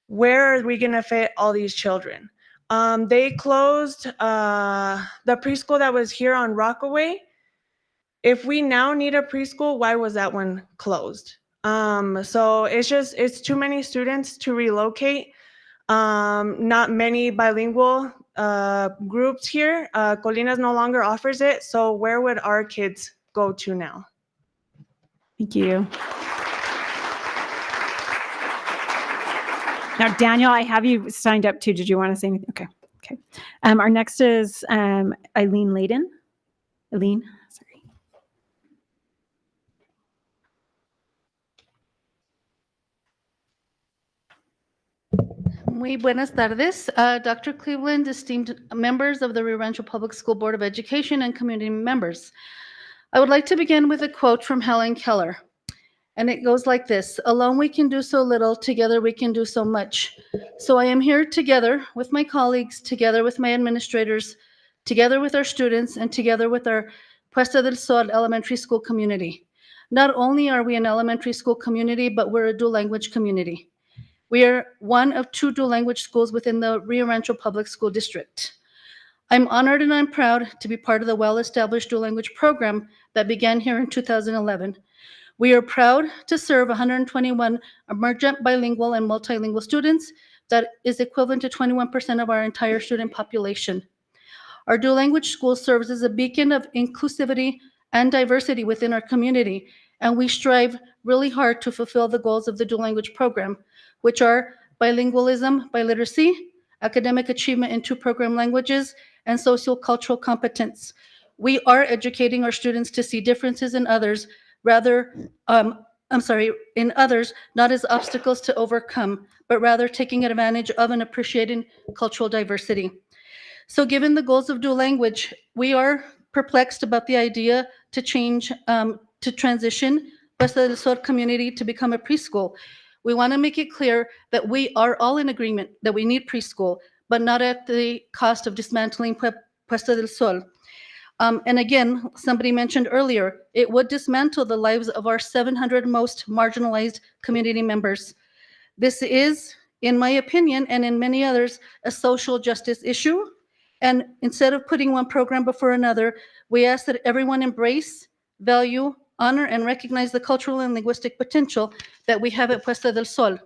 Where are we going to fit all these children? They closed the preschool that was here on Rockaway. If we now need a preschool, why was that one closed? So it's too many students to relocate. Not many bilingual groups here. Colinas no longer offers it. So where would our kids go to now? Thank you. Now, Daniel, I have you signed up too. Did you want to say anything? Okay. Okay. Our next is Eileen Layden. Eileen, sorry. Muy buenas tardes, Dr. Cleveland, esteemed members of the Rio Rancho Public School Board of Education and community members. I would like to begin with a quote from Helen Keller. And it goes like this: alone we can do so little, together we can do so much. So I am here together with my colleagues, together with my administrators, together with our students, and together with our Puesta del Sol elementary school community. Not only are we an elementary school community, but we're a dual language community. We are one of 2 dual language schools within the Rio Rancho Public School District. I'm honored and I'm proud to be part of the well-established dual language program that began here in 2011. We are proud to serve 121 emergent bilingual and multilingual students. That is equivalent to 21% of our entire student population. Our dual language school serves as a beacon of inclusivity and diversity within our community, and we strive really hard to fulfill the goals of the dual language program, which are bilingualism, biliteracy, academic achievement in 2 program languages, and sociocultural competence. We are educating our students to see differences in others, in others, not as obstacles to overcome, but rather taking advantage of and appreciating cultural diversity. So given the goals of dual language, we are perplexed about the idea to change, to transition Puesta del Sol community to become a preschool. We want to make it clear that we are all in agreement that we need preschool, but not at the cost of dismantling Puesta del Sol. And again, somebody mentioned earlier, it would dismantle the lives of our 700 most marginalized community members. This is, in my opinion, and in many others, a social justice issue. And instead of putting one program before another, we ask that everyone embrace, value, honor, and recognize the cultural and linguistic potential that we have at Puesta del Sol.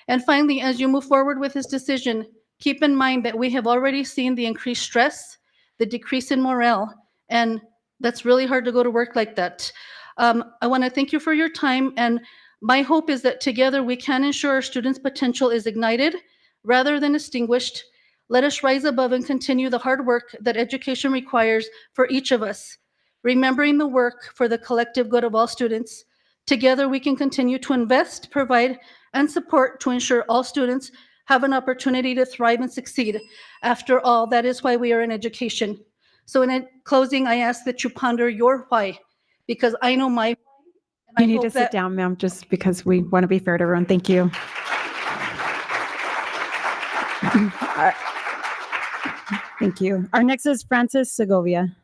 And finally, as you move forward with this decision, keep in mind that we have already seen the increased stress, the decrease in morale, and that's really hard to go to work like that. I want to thank you for your time, and my hope is that together we can ensure our students' potential is ignited rather than extinguished. Let us rise above and continue the hard work that education requires for each of us, remembering the work for the collective good of all students. Together we can continue to invest, provide, and support to ensure all students have an opportunity to thrive and succeed. After all, that is why we are in education. So in closing, I ask that you ponder your why, because I know my why. You need to sit down, ma'am, just because we want to be fair to everyone. Thank you. Thank you. Our next is Francis Segovia.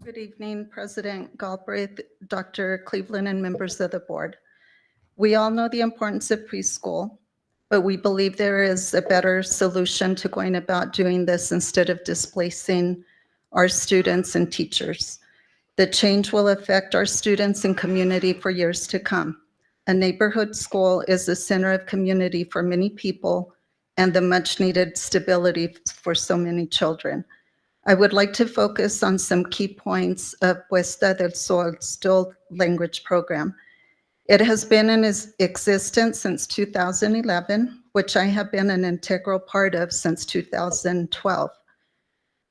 Good evening, President Galbraith, Dr. Cleveland, and members of the board. We all know the importance of preschool, but we believe there is a better solution to going about doing this instead of displacing our students and teachers. The change will affect our students and community for years to come. A neighborhood school is the center of community for many people and the much needed stability for so many children. I would like to focus on some key points of Puesta del Sol's dual language program. It has been in existence since 2011, which I have been an integral part of since 2012.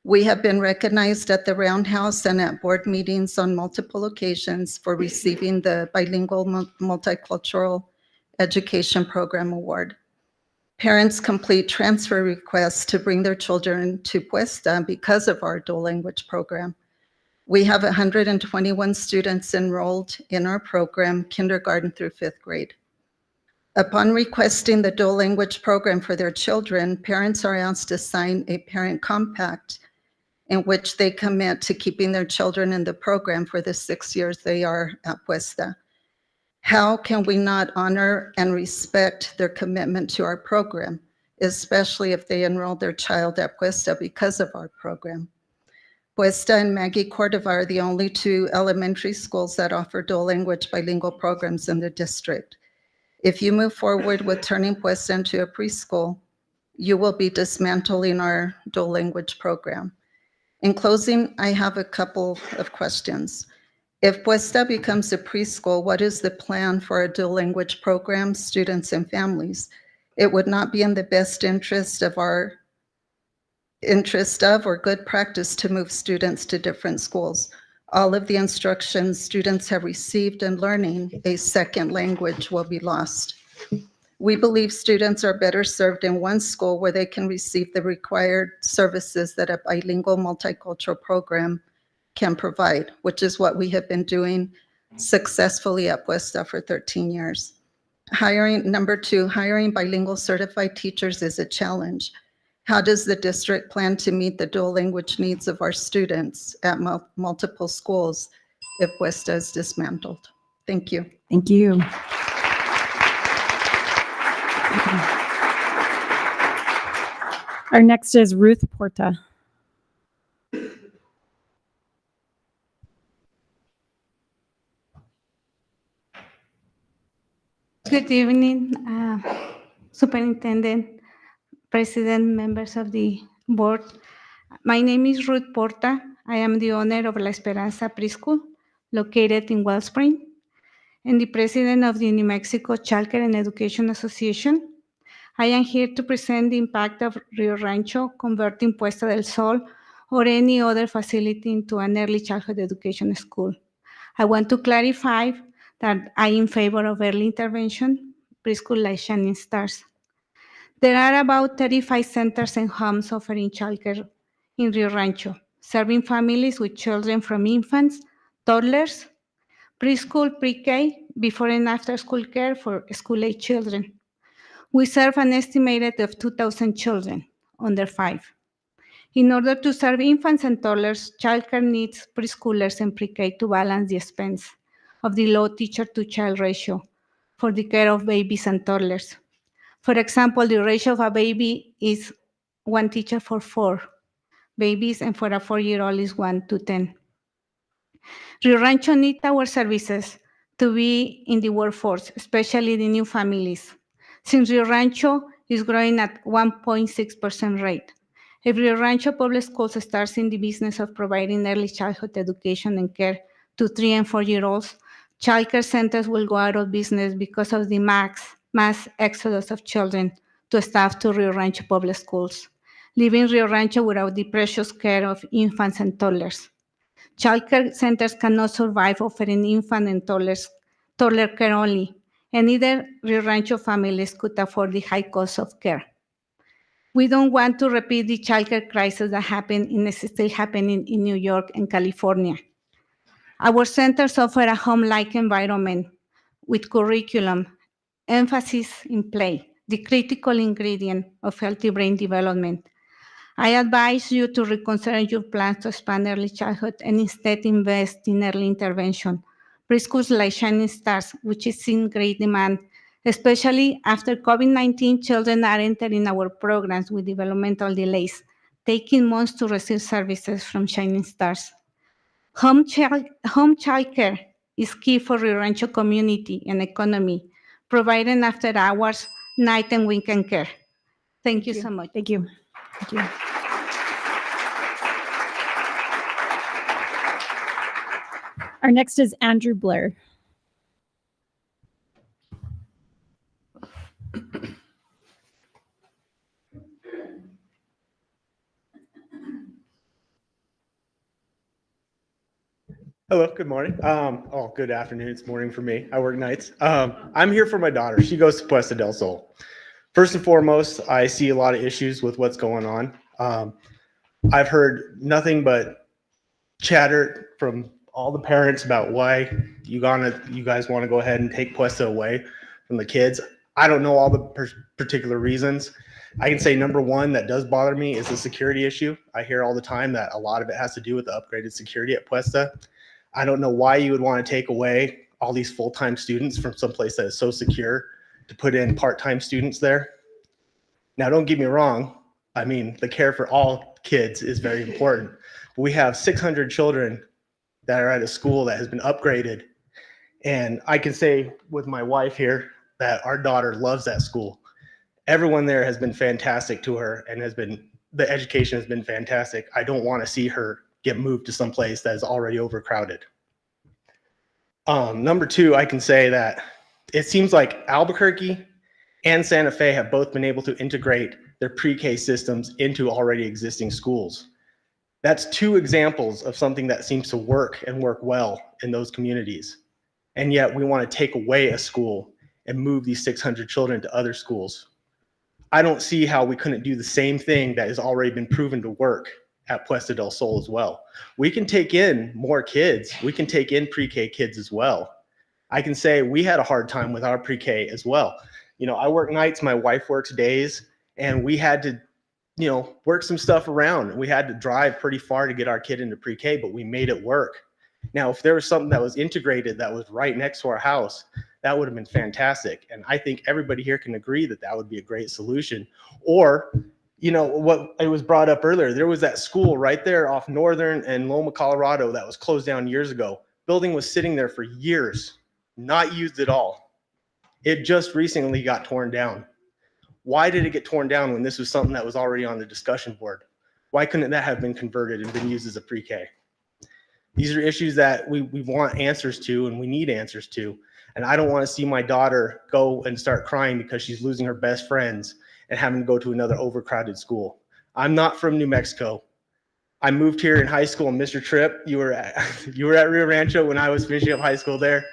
We have been recognized at the Roundhouse and at board meetings on multiple occasions for receiving the Bilingual Multicultural Education Program Award. Parents complete transfer requests to bring their children to Puesta because of our dual language program. We have 121 students enrolled in our program, kindergarten through 5th grade. Upon requesting the dual language program for their children, parents are asked to sign a parent compact in which they commit to keeping their children in the program for the 6 years they are at Puesta. How can we not honor and respect their commitment to our program, especially if they enroll their child at Puesta because of our program? Puesta and Maggie Cordova are the only 2 elementary schools that offer dual language bilingual programs in the district. If you move forward with turning Puesta into a preschool, you will be dismantling our dual language program. In closing, I have a couple of questions. If Puesta becomes a preschool, what is the plan for a dual language program, students and families? It would not be in the best interest of or good practice to move students to different schools. All of the instructions students have received in learning a second language will be lost. We believe students are better served in one school where they can receive the required services that a bilingual multicultural program can provide, which is what we have been doing successfully at Puesta for 13 years. Number 2, hiring bilingual certified teachers is a challenge. How does the district plan to meet the dual language needs of our students at multiple schools if Puesta is dismantled? Thank you. Thank you. Our next is Ruth Porta. Good evening, Superintendent, President, members of the board. My name is Ruth Porta. I am the owner of La Esperanza Preschool, located in Wellspring, and the president of the New Mexico Childcare and Education Association. I am here to present the impact of Rio Rancho converting Puesta del Sol or any other facility into an early childhood education school. I want to clarify that I am in favor of early intervention, preschool like Shining Stars. There are about 35 centers and homes offering childcare in Rio Rancho, serving families with children from infants, toddlers, preschool, pre-K, before and after school care for school-age children. We serve an estimated of 2,000 children under 5. In order to serve infants and toddlers, childcare needs preschoolers and pre-K to balance the expense of the low teacher-to-child ratio for the care of babies and toddlers. For example, the ratio of a baby is 1 teacher for 4 babies, and for a 4-year-old is 1 to 10. Rio Rancho needs our services to be in the workforce, especially the new families, since Rio Rancho is growing at 1.6% rate. If Rio Rancho Public Schools starts in the business of providing early childhood education and care to 3 and 4-year-olds, childcare centers will go out of business because of the mass exodus of children to staff to Rio Rancho Public Schools, leaving Rio Rancho without the precious care of infants and toddlers. Childcare centers cannot survive offering infant and toddler care only, and neither Rio Rancho families could afford the high cost of care. We don't want to repeat the childcare crisis that is still happening in New York and California. Our centers offer a home-like environment with curriculum, emphasis in play, the critical ingredient of healthy brain development. I advise you to reconsider your plans to expand early childhood and instead invest in early intervention. Preschools like Shining Stars, which is in great demand, especially after COVID-19, children are entering our programs with developmental delays, taking months to receive services from Shining Stars. Home child care is key for the Rancho community and economy, providing after hours, night and weekend care. Thank you so much. Thank you. Thank you. Our next is Andrew Blair. Hello, good morning. Good afternoon. It's morning for me. I work nights. I'm here for my daughter. She goes to Puesta del Sol. First and foremost, I see a lot of issues with what's going on. I've heard nothing but chatter from all the parents about why you guys want to go ahead and take Puesta away from the kids. I don't know all the particular reasons. I can say number one that does bother me is the security issue. I hear all the time that a lot of it has to do with the upgraded security at Puesta. I don't know why you would want to take away all these full-time students from someplace that is so secure to put in part-time students there. Now, don't get me wrong. I mean, the care for all kids is very important. But we have 600 children that are at a school that has been upgraded. And I can say with my wife here that our daughter loves that school. Everyone there has been fantastic to her and the education has been fantastic. I don't want to see her get moved to some place that is already overcrowded. Number two, I can say that it seems like Albuquerque and Santa Fe have both been able to integrate their pre-K systems into already existing schools. That's two examples of something that seems to work and work well in those communities. And yet we want to take away a school and move these 600 children to other schools. I don't see how we couldn't do the same thing that has already been proven to work at Puesta del Sol as well. We can take in more kids. We can take in pre-K kids as well. I can say we had a hard time with our pre-K as well. You know, I work nights, my wife works days, and we had to, you know, work some stuff around. We had to drive pretty far to get our kid into pre-K, but we made it work. Now, if there was something that was integrated that was right next to our house, that would have been fantastic. And I think everybody here can agree that that would be a great solution. Or, you know, what it was brought up earlier, there was that school right there off Northern and Loma, Colorado that was closed down years ago. Building was sitting there for years, not used at all. It just recently got torn down. Why did it get torn down when this was something that was already on the discussion board? Why couldn't that have been converted and been used as a pre-K? These are issues that we want answers to and we need answers to. And I don't want to see my daughter go and start crying because she's losing her best friends and having to go to another overcrowded school. I'm not from New Mexico. I moved here in high school. And Mr. Tripp, you were at Rio Rancho when I was finishing up high school there.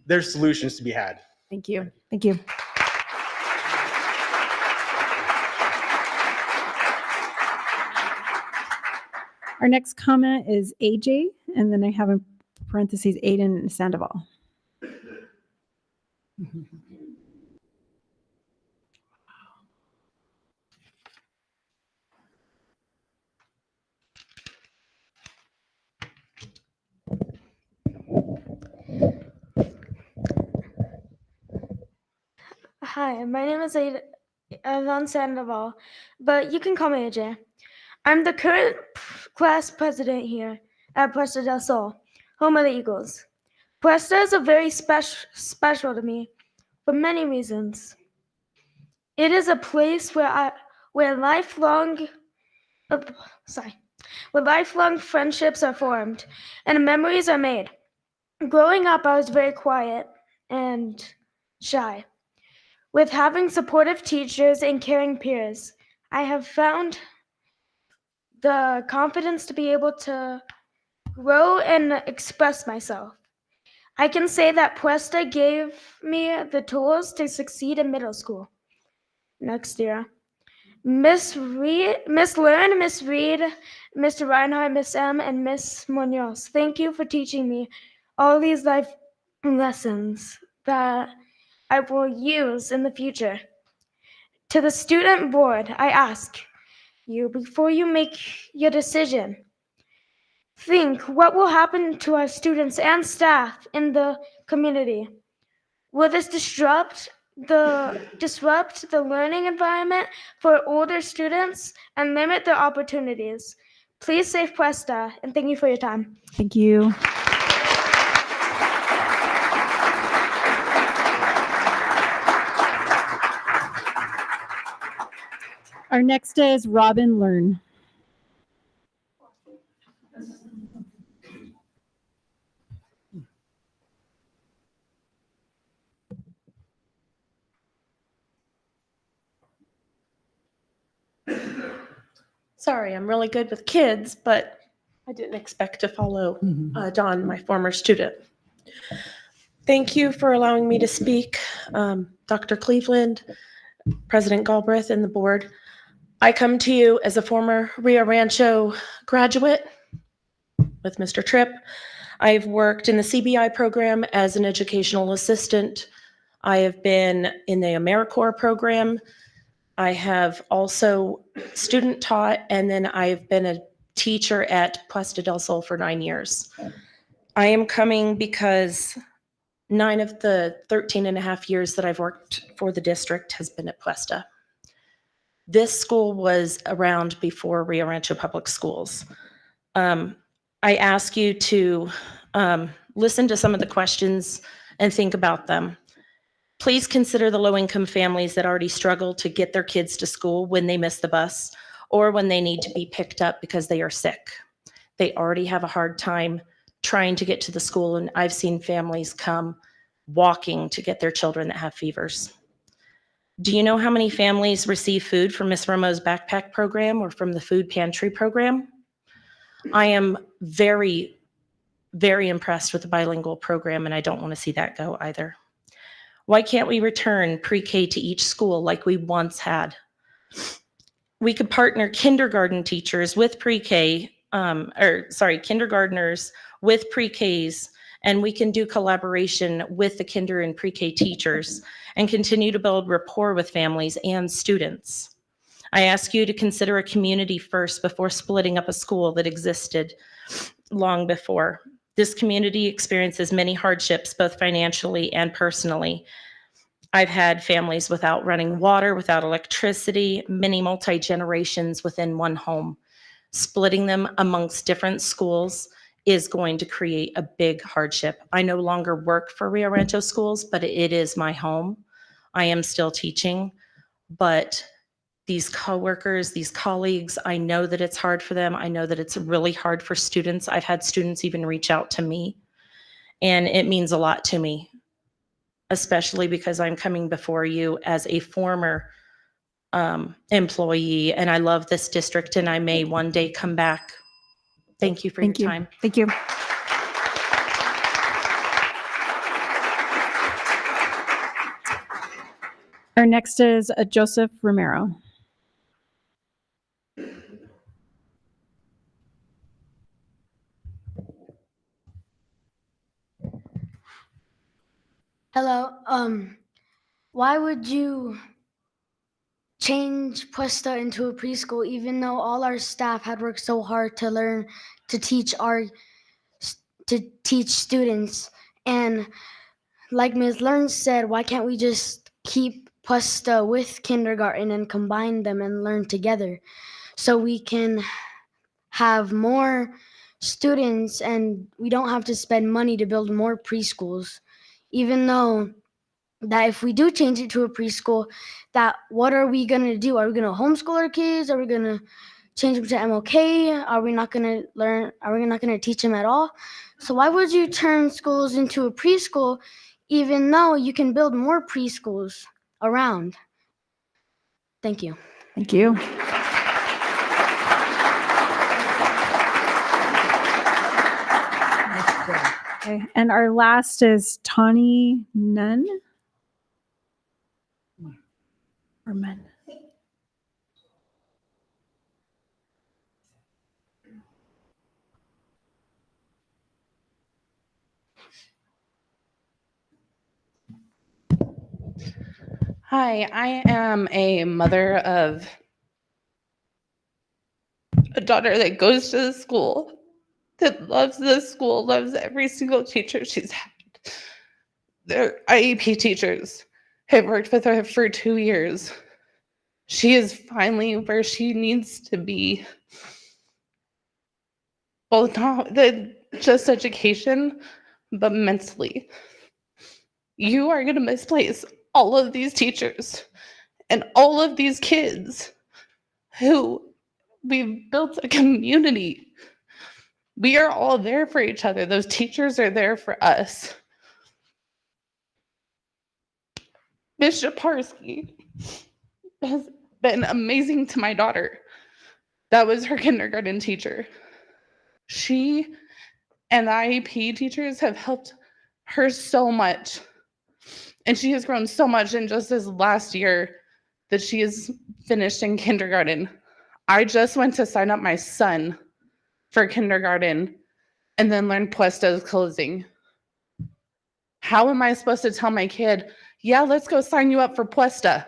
There's solutions to be had. Thank you. Thank you. Our next comment is AJ, and then I have in parentheses Aiden and Sandoval. Hi, my name is Avan Sandoval, but you can call me AJ. I'm the current class president here at Puesta del Sol, home of the Eagles. Puesta is a very special to me for many reasons. It is a place where lifelong friendships are formed and memories are made. Growing up, I was very quiet and shy. With having supportive teachers and caring peers, I have found the confidence to be able to grow and express myself. I can say that Puesta gave me the tools to succeed in middle school next year. Miss Learn, Miss Reed, Mr. Reinhardt, Miss M, and Miss Munoz, thank you for teaching me all these life lessons. that I will use in the future. To the student board, I ask you, before you make your decision, think what will happen to our students and staff in the community. Will this disrupt the learning environment for older students and limit their opportunities? Please save Puesta, and thank you for your time. Thank you. Our next is Robin Learn. Sorry, I'm really good with kids, but I didn't expect to follow Don, my former student. Thank you for allowing me to speak, Dr. Cleveland, President Galbraith, and the board. I come to you as a former Rio Rancho graduate with Mr. Tripp. I've worked in the CBI program as an educational assistant. I have been in the AmeriCorps program. I have also student taught, and then I've been a teacher at Puesta del Sol for 9 years. I am coming because 9 of the 13 and a half years that I've worked for the district has been at Puesta. This school was around before Rio Rancho Public Schools. I ask you to listen to some of the questions and think about them. Please consider the low-income families that already struggle to get their kids to school when they miss the bus or when they need to be picked up because they are sick. They already have a hard time trying to get to the school, and I've seen families come walking to get their children that have fevers. Do you know how many families receive food from Miss Romo's backpack program or from the food pantry program? I am very, very impressed with the bilingual program, and I don't want to see that go either. Why can't we return pre-K to each school like we once had? We could partner kindergarten teachers with pre-K, kindergartners with pre-Ks, and we can do collaboration with the kinder and pre-K teachers and continue to build rapport with families and students. I ask you to consider a community first before splitting up a school that existed long before. This community experiences many hardships, both financially and personally. I've had families without running water, without electricity, many multi-generations within one home. Splitting them amongst different schools is going to create a big hardship. I no longer work for Rio Rancho Schools, but it is my home. I am still teaching, but these coworkers, these colleagues, I know that it's hard for them. I know that it's really hard for students. I've had students even reach out to me, and it means a lot to me, especially because I'm coming before you as a former employee, and I love this district, and I may one day come back. Thank you for your time. Thank you. Our next is Joseph Romero. Hello. Why would you change Puesta into a preschool even though all our staff had worked so hard to learn to teach students? And like Ms. Learn said, why can't we just keep Puesta with kindergarten and combine them and learn together so we can have more students and we don't have to spend money to build more preschools? Even though that if we do change it to a preschool, that what are we going to do? Are we going to homeschool our kids? Are we going to change them to MLK? Are we not going to learn? Are we not going to teach them at all? So why would you turn schools into a preschool even though you can build more preschools around? Thank you. Thank you. Okay, and our last is Tawny Nunn. Or Men. Hi, I am a mother of a daughter that goes to the school, that loves the school, loves every single teacher she's had. Their IEP teachers have worked with her for 2 years. She is finally where she needs to be. Well, not just education, but mentally. You are going to misplace all of these teachers and all of these kids who we've built a community. We are all there for each other. Those teachers are there for us. Miss Shaparsky has been amazing to my daughter. That was her kindergarten teacher. She and the IEP teachers have helped her so much. And she has grown so much in just this last year that she is finished in kindergarten. I just went to sign up my son for kindergarten and then learned Puesta's closing. How am I supposed to tell my kid, yeah, let's go sign you up for Puesta?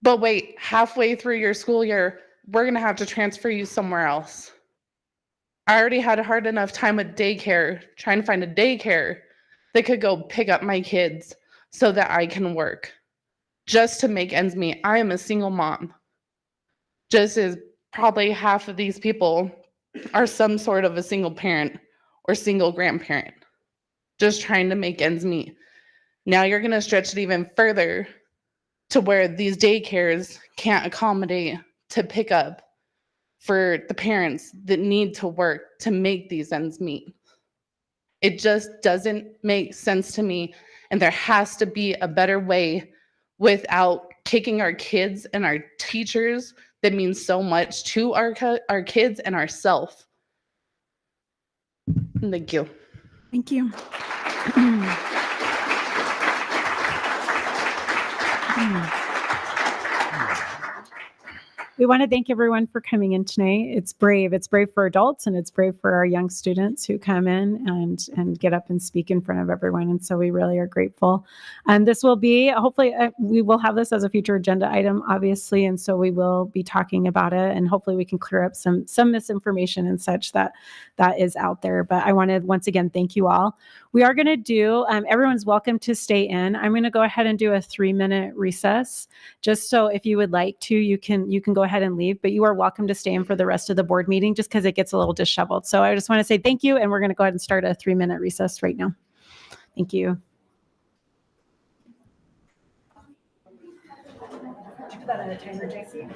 But wait, halfway through your school year, we're going to have to transfer you somewhere else. I already had a hard enough time with daycare, trying to find a daycare that could go pick up my kids so that I can work just to make ends meet. I am a single mom, just as probably half of these people are some sort of a single parent or single grandparent, just trying to make ends meet. Now you're going to stretch it even further to where these daycares can't accommodate to pick up for the parents that need to work to make these ends meet. It just doesn't make sense to me, and there has to be a better way without kicking our kids and our teachers that means so much to our kids and ourselves. Thank you. Thank you. We want to thank everyone for coming in tonight. It's brave. It's brave for adults and it's brave for our young students who come in and get up and speak in front of everyone. And so we really are grateful. And this will be, hopefully, we will have this as a future agenda item, obviously. And so we will be talking about it and hopefully we can clear up some misinformation and such that is out there. But I want to once again thank you all. We are going to do, everyone's welcome to stay in. I'm going to go ahead and do a 3-minute recess, just so if you would like to, you can go ahead and leave, but you are welcome to stay in for the rest of the board meeting just because it gets a little disheveled. So I just want to say thank you, and we're going to go ahead and start a 3-minute recess right now. Thank you. Put that on a timer, JC.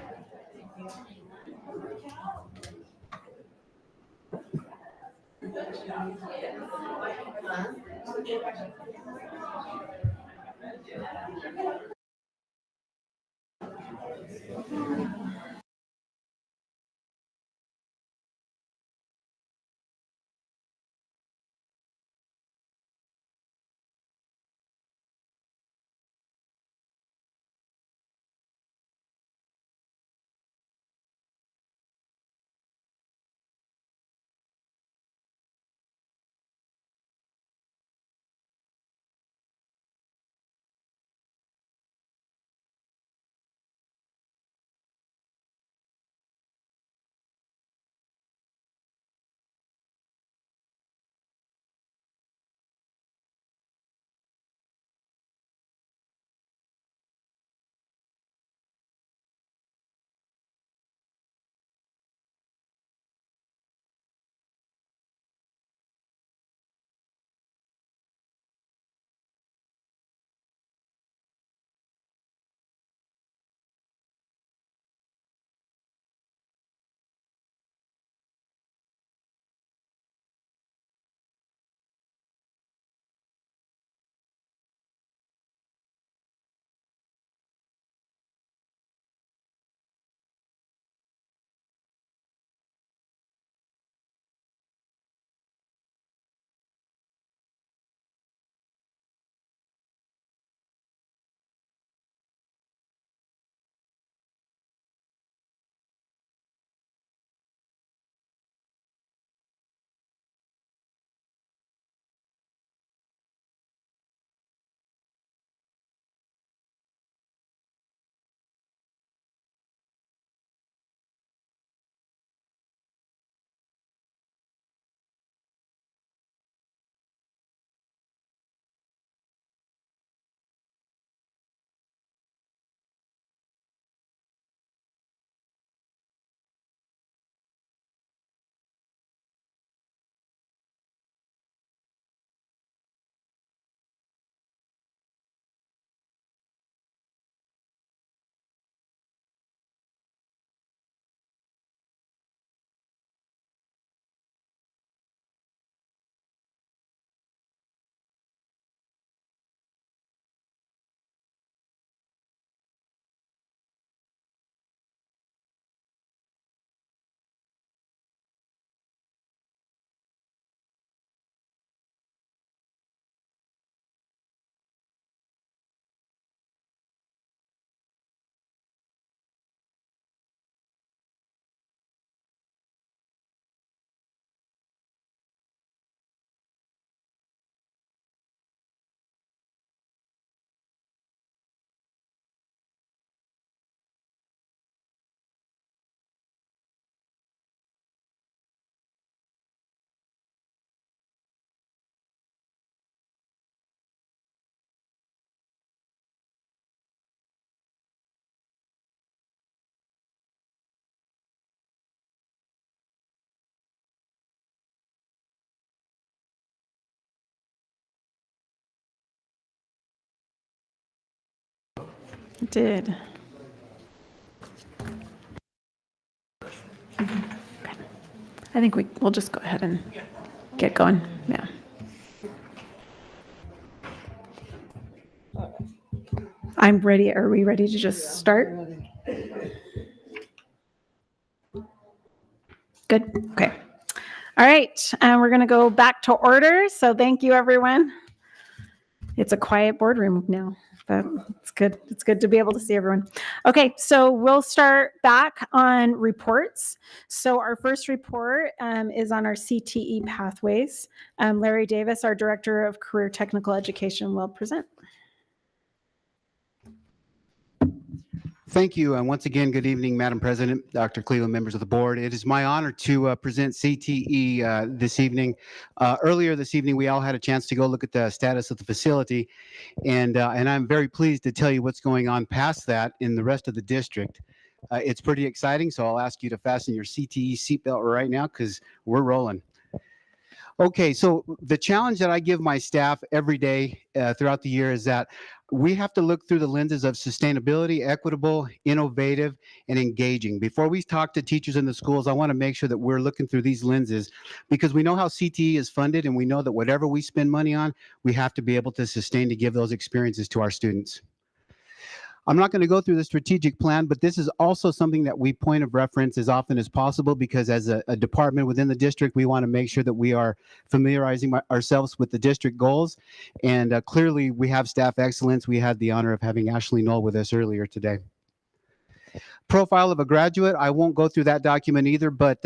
It did. Okay. I think we'll just go ahead and get going. Yeah. I'm ready. Are we ready to just start? Good. Okay. All right. And we're going to go back to order. So thank you, everyone. It's a quiet boardroom now, but it's good. It's good to be able to see everyone. Okay. So we'll start back on reports. So our first report is on our CTE pathways. Larry Davis, our Director of Career Technical Education, will present. Thank you. And once again, good evening, Madam President, Dr. Cleveland, members of the board. It is my honor to present CTE this evening. Earlier this evening, we all had a chance to go look at the status of the facility. And I'm very pleased to tell you what's going on past that in the rest of the district. It's pretty exciting. So I'll ask you to fasten your CTE seatbelt right now because we're rolling. Okay, so the challenge that I give my staff every day throughout the year is that we have to look through the lenses of sustainability, equitable, innovative, and engaging. Before we talk to teachers in the schools, I want to make sure that we're looking through these lenses because we know how CTE is funded and we know that whatever we spend money on, we have to be able to sustain to give those experiences to our students. I'm not going to go through the strategic plan, but this is also something that we point of reference as often as possible because as a department within the district, we want to make sure that we are familiarizing ourselves with the district goals. And clearly we have staff excellence. We had the honor of having Ashley Knoll with us earlier today. Profile of a graduate, I won't go through that document either, but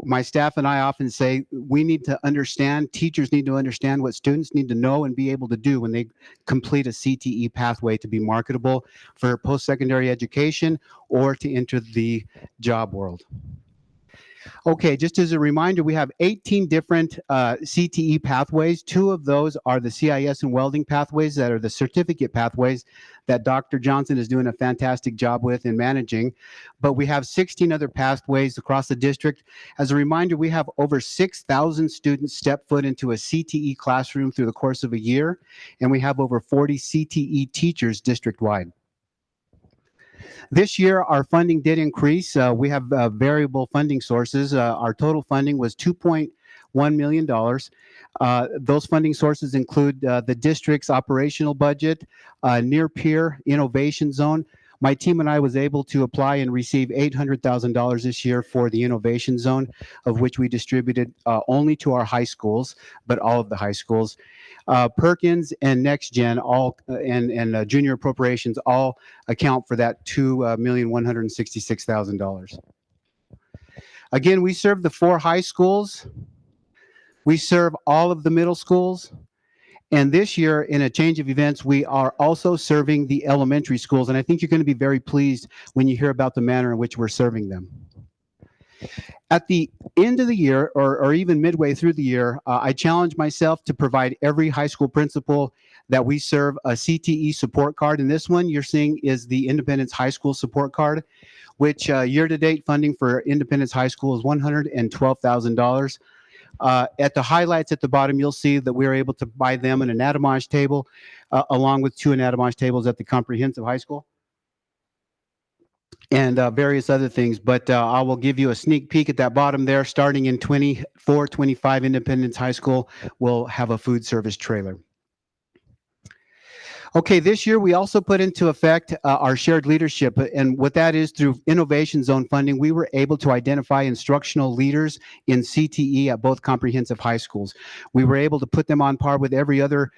my staff and I often say we need to understand, teachers need to understand what students need to know and be able to do when they complete a CTE pathway to be marketable for post-secondary education or to enter the job world. Okay, just as a reminder, we have 18 different CTE pathways. 2 of those are the CIS and welding pathways that are the certificate pathways that Dr. Johnson is doing a fantastic job with in managing. But we have 16 other pathways across the district. As a reminder, we have over 6,000 students step foot into a CTE classroom through the course of a year, and we have over 40 CTE teachers district-wide. This year, our funding did increase. We have variable funding sources. Our total funding was $2.1 million. Those funding sources include the district's operational budget, near peer innovation zone. My team and I was able to apply and receive $800,000 this year for the innovation zone, of which we distributed only to our high schools, but all of the high schools. Perkins and Next Gen all and junior appropriations all account for that $2,166,000. Again, we serve the 4 high schools. We serve all of the middle schools. And this year, in a change of events, we are also serving the elementary schools. And I think you're going to be very pleased when you hear about the manner in which we're serving them. At the end of the year, or even midway through the year, I challenge myself to provide every high school principal that we serve a CTE support card. And this one you're seeing is the Independence High School support card, which year-to-date funding for Independence High School is $112,000. At the highlights at the bottom, you'll see that we were able to buy them an anatomage table, along with 2 anatomage tables at the comprehensive high school, and various other things. But I will give you a sneak peek at that bottom there. Starting in 24-25, Independence High School will have a food service trailer. Okay, this year we also put into effect our shared leadership, and what that is through Innovation Zone funding, we were able to identify instructional leaders in CTE at both comprehensive high schools. We were able to put them on par with every other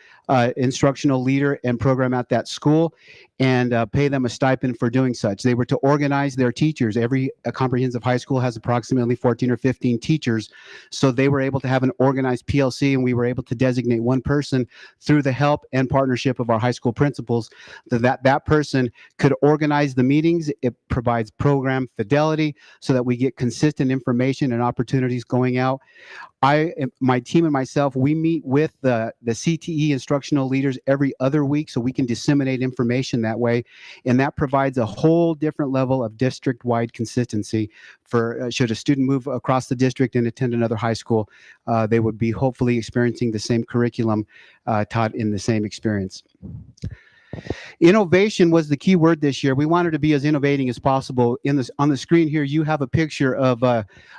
instructional leader and program at that school and pay them a stipend for doing such. They were to organize their teachers. Every comprehensive high school has approximately 14 or 15 teachers, so they were able to have an organized PLC, and we were able to designate one person through the help and partnership of our high school principals that person could organize the meetings. It provides program fidelity so that we get consistent information and opportunities going out. My team and myself, we meet with the CTE instructional leaders every other week so we can disseminate information that way, and that provides a whole different level of district-wide consistency for should a student move across the district and attend another high school, they would be hopefully experiencing the same curriculum taught in the same experience. Innovation was the key word this year. We wanted to be as innovating as possible. On the screen here, you have a picture of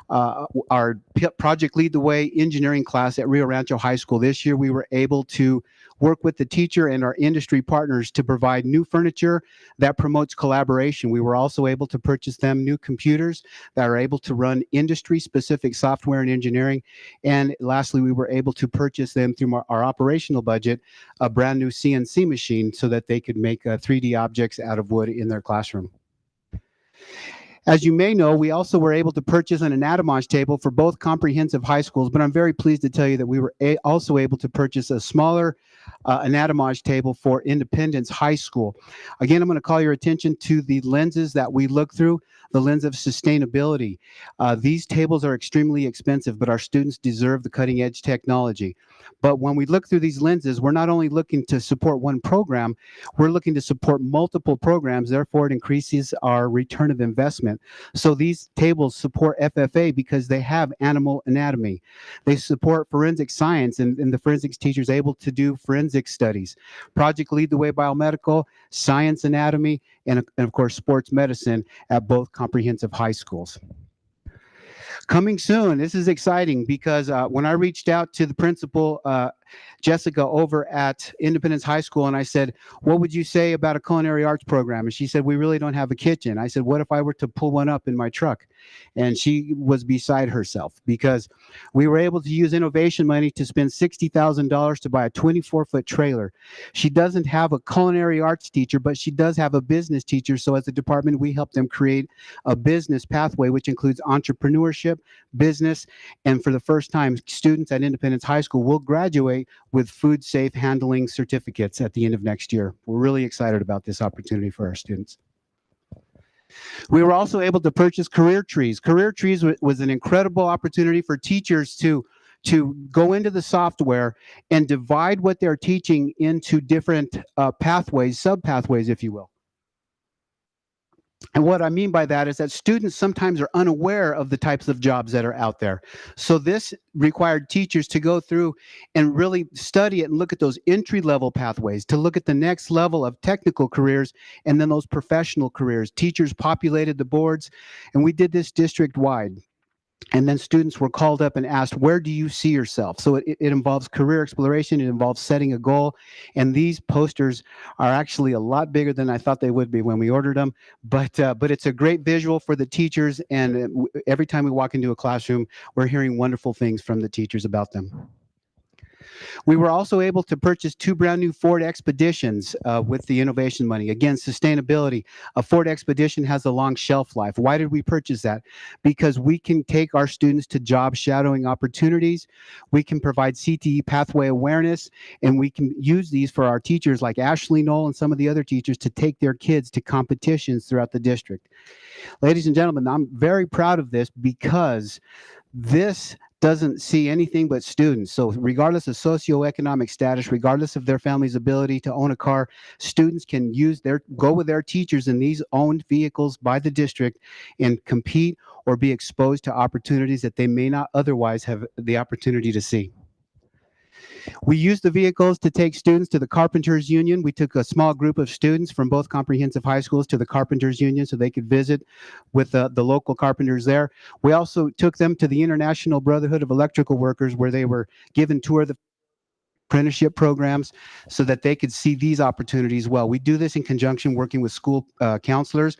our Project Lead the Way engineering class at Rio Rancho High School. This year, we were able to work with the teacher and our industry partners to provide new furniture that promotes collaboration. We were also able to purchase them new computers that are able to run industry-specific software and engineering. And lastly, we were able to purchase them through our operational budget, a brand new CNC machine so that they could make 3D objects out of wood in their classroom. As you may know, we also were able to purchase an anatomage table for both comprehensive high schools, but I'm very pleased to tell you that we were also able to purchase a smaller anatomage table for Independence High School. Again, I'm going to call your attention to the lenses that we look through, the lens of sustainability. These tables are extremely expensive, but our students deserve the cutting edge technology. But when we look through these lenses, we're not only looking to support one program, we're looking to support multiple programs. Therefore, it increases our return of investment. So these tables support FFA because they have animal anatomy. They support forensic science, and the forensics teacher is able to do forensic studies. Project Lead the Way Biomedical, science anatomy, and of course, sports medicine at both comprehensive high schools. Coming soon, this is exciting because when I reached out to the principal, Jessica, over at Independence High School, and I said, what would you say about a culinary arts program? And she said, we really don't have a kitchen. I said, what if I were to pull one up in my truck? And she was beside herself because we were able to use innovation money to spend $60,000 to buy a 24-foot trailer. She doesn't have a culinary arts teacher, but she does have a business teacher. So as a department, we help them create a business pathway, which includes entrepreneurship, business, and for the first time, students at Independence High School will graduate with food safe handling certificates at the end of next year. We're really excited about this opportunity for our students. We were also able to purchase Career Trees. Career Trees was an incredible opportunity for teachers to go into the software and divide what they're teaching into different pathways, sub-pathways, if you will. And what I mean by that is that students sometimes are unaware of the types of jobs that are out there. So this required teachers to go through and really study it and look at those entry-level pathways, to look at the next level of technical careers and then those professional careers. Teachers populated the boards, and we did this district-wide. And then students were called up and asked, where do you see yourself? So it involves career exploration. It involves setting a goal. And these posters are actually a lot bigger than I thought they would be when we ordered them. But it's a great visual for the teachers. And every time we walk into a classroom, we're hearing wonderful things from the teachers about them. We were also able to purchase 2 brand new Ford Expeditions with the innovation money. Again, sustainability. A Ford Expedition has a long shelf life. Why did we purchase that? Because we can take our students to job shadowing opportunities. We can provide CTE pathway awareness, and we can use these for our teachers like Ashley Knoll and some of the other teachers to take their kids to competitions throughout the district. Ladies and gentlemen, I'm very proud of this because this doesn't see anything but students. So regardless of socioeconomic status, regardless of their family's ability to own a car, students can go with their teachers in these owned vehicles by the district and compete or be exposed to opportunities that they may not otherwise have the opportunity to see. We used the vehicles to take students to the Carpenters Union. We took a small group of students from both comprehensive high schools to the Carpenters Union so they could visit with the local carpenters there. We also took them to the International Brotherhood of Electrical Workers, where they were given tour of the apprenticeship programs so that they could see these opportunities well. We do this in conjunction working with school counselors,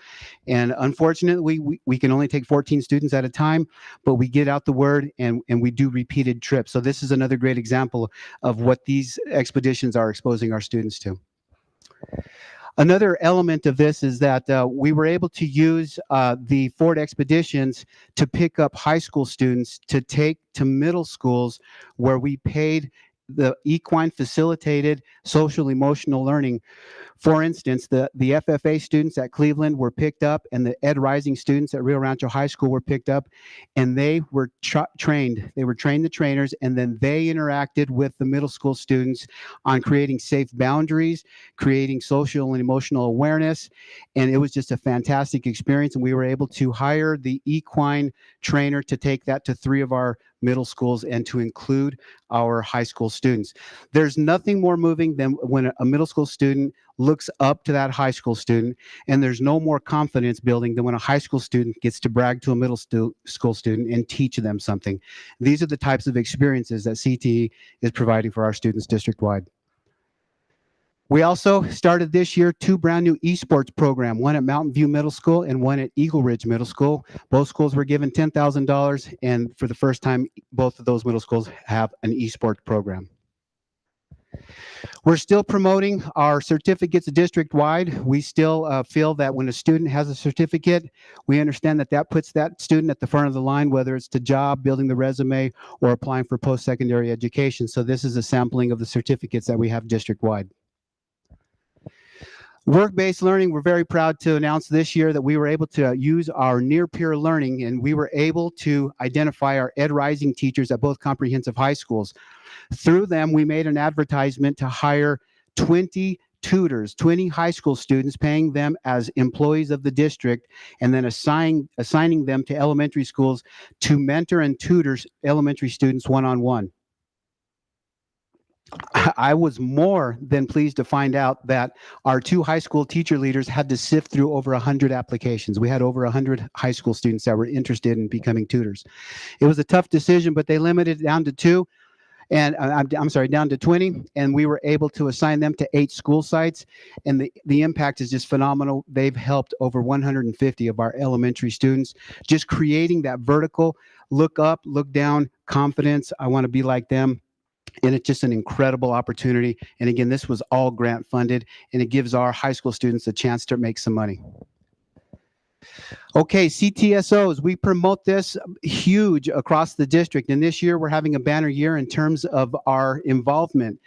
and unfortunately we can only take 14 students at a time, but we get out the word and we do repeated trips. So this is another great example of what these expeditions are exposing our students to. Another element of this is that we were able to use the Ford Expeditions to pick up high school students to take to middle schools where we paid the equine facilitated social emotional learning. For instance, the FFA students at Cleveland were picked up, and the Ed Rising students at Rio Rancho High School were picked up, and they were trained. They were trained the trainers, and then they interacted with the middle school students on creating safe boundaries, creating social and emotional awareness, and it was just a fantastic experience. And we were able to hire the equine trainer to take that to 3 of our middle schools and to include our high school students. There's nothing more moving than when a middle school student looks up to that high school student, and there's no more confidence building than when a high school student gets to brag to a middle school student and teach them something. These are the types of experiences that CTE is providing for our students district-wide. We also started this year 2 brand new esports program, one at Mountain View Middle School and one at Eagle Ridge Middle School. Both schools were given $10,000, and for the first time, both of those middle schools have an esports program. We're still promoting our certificates district-wide. We still feel that when a student has a certificate, we understand that that puts that student at the front of the line, whether it's to job, building the resume, or applying for post-secondary education. So this is a sampling of the certificates that we have district-wide. Work-based learning, we're very proud to announce this year that we were able to use our near-peer learning, and we were able to identify our Ed Rising teachers at both comprehensive high schools. Through them, we made an advertisement to hire 20 tutors, 20 high school students, paying them as employees of the district, and then assigning them to elementary schools to mentor and tutor elementary students one-on-one. I was more than pleased to find out that our 2 high school teacher leaders had to sift through over 100 applications. We had over 100 high school students that were interested in becoming tutors. It was a tough decision, but they limited it down to 2. And I'm sorry, down to 20, and we were able to assign them to 8 school sites, and the impact is just phenomenal. They've helped over 150 of our elementary students, just creating that vertical look up, look down confidence. I want to be like them. And it's just an incredible opportunity. And again, this was all grant funded, and it gives our high school students a chance to make some money. Okay, CTSOs, we promote this huge across the district. And this year we're having a banner year in terms of our involvement.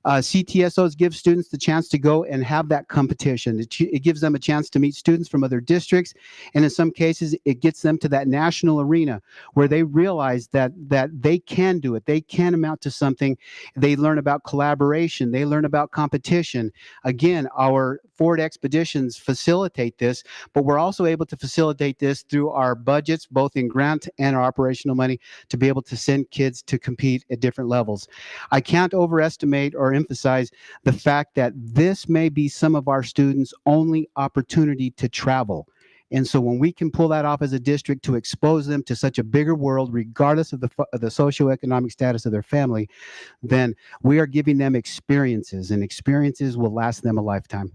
CTSOs give students the chance to go and have that competition. It gives them a chance to meet students from other districts, and in some cases, it gets them to that national arena where they realize that they can do it. They can amount to something. They learn about collaboration. They learn about competition. Again, our Forward Expeditions facilitate this, but we're also able to facilitate this through our budgets, both in grant and our operational money, to be able to send kids to compete at different levels. I can't overestimate or emphasize the fact that this may be some of our students' only opportunity to travel. And so when we can pull that off as a district to expose them to such a bigger world, regardless of the socioeconomic status of their family, then we are giving them experiences, and experiences will last them a lifetime.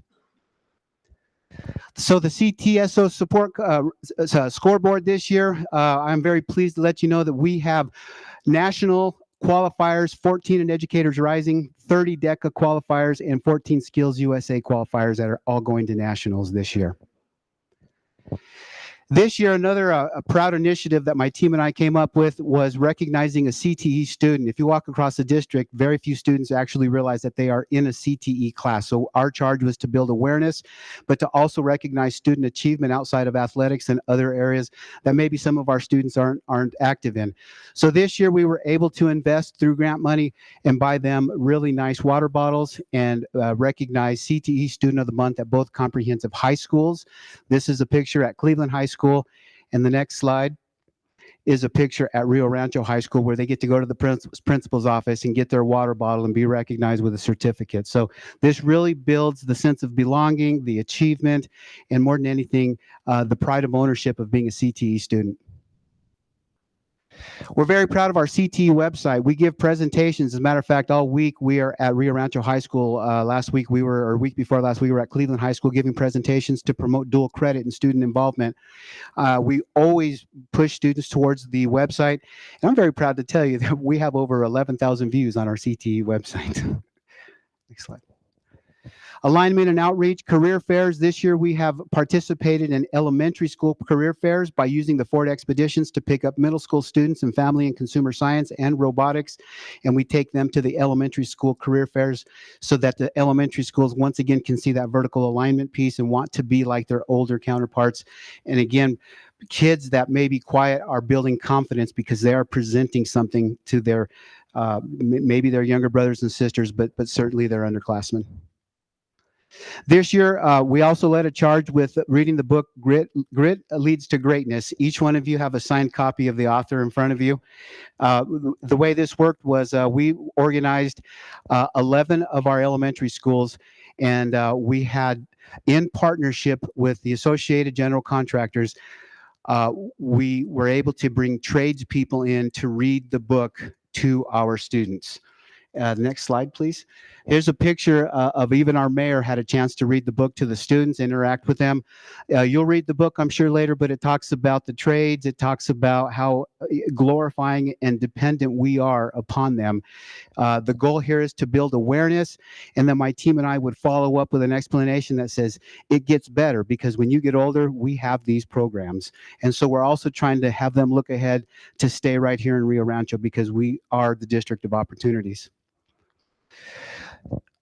So the CTSO support scoreboard this year, I'm very pleased to let you know that we have national qualifiers, 14 in Educators Rising, 30 DECA qualifiers, and 14 Skills USA qualifiers that are all going to nationals this year. This year, another a proud initiative that my team and I came up with was recognizing a CTE student. If you walk across the district, very few students actually realize that they are in a CTE class. So our charge was to build awareness, but to also recognize student achievement outside of athletics and other areas that maybe some of our students aren't active in. So this year we were able to invest through grant money and buy them really nice water bottles and recognize CTE Student of the Month at both comprehensive high schools. This is a picture at Cleveland High School. And the next slide is a picture at Rancho High School, where they get to go to the principal's office and get their water bottle and be recognized with a certificate. So this really builds the sense of belonging, the achievement, and more than anything, the pride of ownership of being a CTE student. We're very proud of our CTE website. We give presentations. As a matter of fact, all week we are at Rio Rancho High School. Week before last, we were at Cleveland High School giving presentations to promote dual credit and student involvement. We always push students towards the website. And I'm very proud to tell you that we have over 11,000 views on our CTE website. Next slide. Alignment and outreach, career fairs. This year we have participated in elementary school career fairs by using the Forward Expeditions to pick up middle school students in family and consumer science and robotics, and we take them to the elementary school career fairs so that the elementary schools once again can see that vertical alignment piece and want to be like their older counterparts. And again, kids that may be quiet are building confidence because they are presenting something to their maybe their younger brothers and sisters, but certainly their underclassmen. This year, we also led a charge with reading the book Grit Leads to Greatness. Each one of you have a signed copy of the author in front of you. The way this worked was we organized 11 of our elementary schools, And we had, in partnership with the Associated General Contractors, we were able to bring tradespeople in to read the book to our students. Next slide, please. Here's a picture of even our mayor had a chance to read the book to the students, interact with them. You'll read the book, I'm sure, later, but it talks about the trades. It talks about how glorifying and dependent we are upon them. The goal here is to build awareness, and then my team and I would follow up with an explanation that says it gets better because when you get older, we have these programs. And so we're also trying to have them look ahead to stay right here in Rio Rancho because we are the district of opportunities.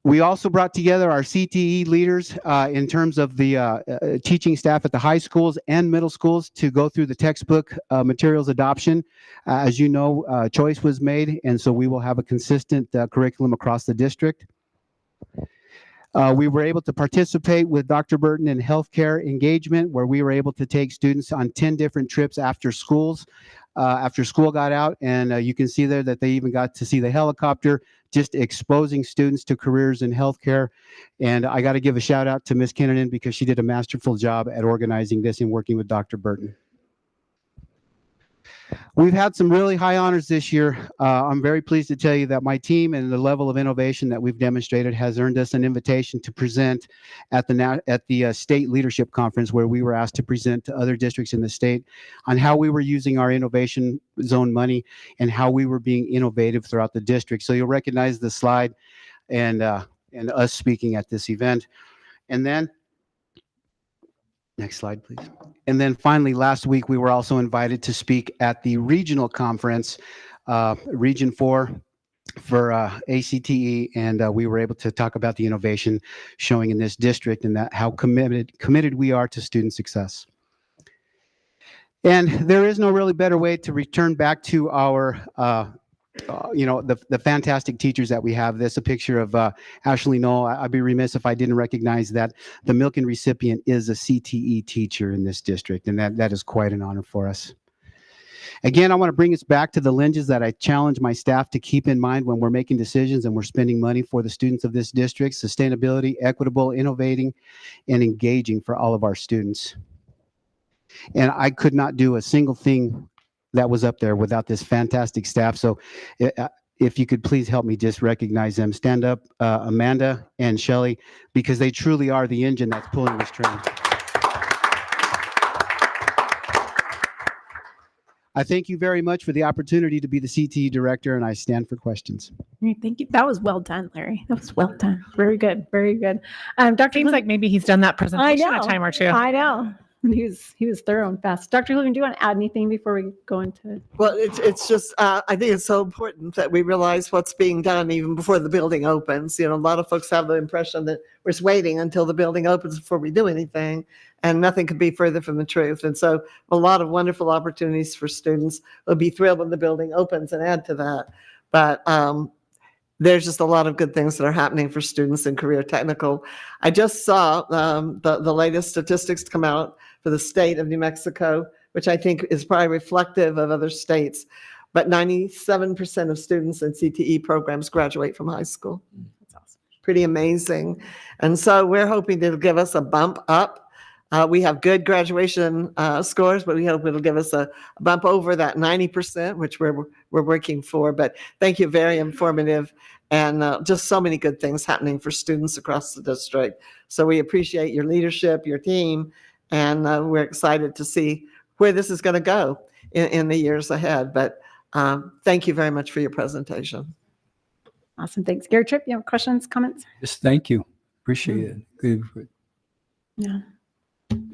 We also brought together our CTE leaders in terms of the teaching staff at the high schools and middle schools to go through the textbook materials adoption. As you know, choice was made, and so we will have a consistent curriculum across the district. We were able to participate with Dr. Burton in healthcare engagement, where we were able to take students on 10 different trips after schools. After school got out, and you can see there that they even got to see the helicopter, just exposing students to careers in healthcare. And I got to give a shout out to Ms. Kennenan because she did a masterful job at organizing this and working with Dr. Burton. We've had some really high honors this year. I'm very pleased to tell you that my team and the level of innovation that we've demonstrated has earned us an invitation to present at the state leadership conference, where we were asked to present to other districts in the state on how we were using our innovation zone money and how we were being innovative throughout the district. So you'll recognize the slide and us speaking at this event. And then next slide, please. And then finally, last week, we were also invited to speak at the regional conference, Region 4 for ACTE, and we were able to talk about the innovation showing in this district and that how committed we are to student success. And there is no really better way to return back to our the fantastic teachers that we have. This is a picture of Ashley Knoll. I'd be remiss if I didn't recognize that the Milken recipient is a CTE teacher in this district, and that is quite an honor for us. Again, I want to bring us back to the lenses that I challenge my staff to keep in mind when we're making decisions and we're spending money for the students of this district: sustainability, equitable, innovating, and engaging for all of our students. And I could not do a single thing that was up there without this fantastic staff. So if you could please help me just recognize them. Stand up, Amanda and Shelley, because they truly are the engine that's pulling this train. I thank you very much for the opportunity to be the CTE director, and I stand for questions. Thank you. That was well done, Larry. That was well done. Very good. Very good. Dr. Seems like maybe he's done that presentation a time or two. I know. He was thorough and fast. Dr. Levin, do you want to add anything before we go into? Well, it's just, I think it's so important that we realize what's being done even before the building opens. You know, a lot of folks have the impression that we're just waiting until the building opens before we do anything, and nothing could be further from the truth. And so a lot of wonderful opportunities for students. Will be thrilled when the building opens and add to that. But there's just a lot of good things that are happening for students in career technical. I just saw the latest statistics come out for the state of New Mexico, which I think is probably reflective of other states. But 97% of students in CTE programs graduate from high school. That's awesome. Pretty amazing. And so we're hoping it'll give us a bump up. We have good graduation scores, but we hope it'll give us a bump over that 90%, which we're working for. But thank you, very informative, and just so many good things happening for students across the district. So we appreciate your leadership, your team, and we're excited to see where this is going to go in the years ahead. But thank you very much for your presentation. Awesome. Thanks. Gary Tripp, you have questions, comments? Just thank you. Appreciate it. Good. Yeah.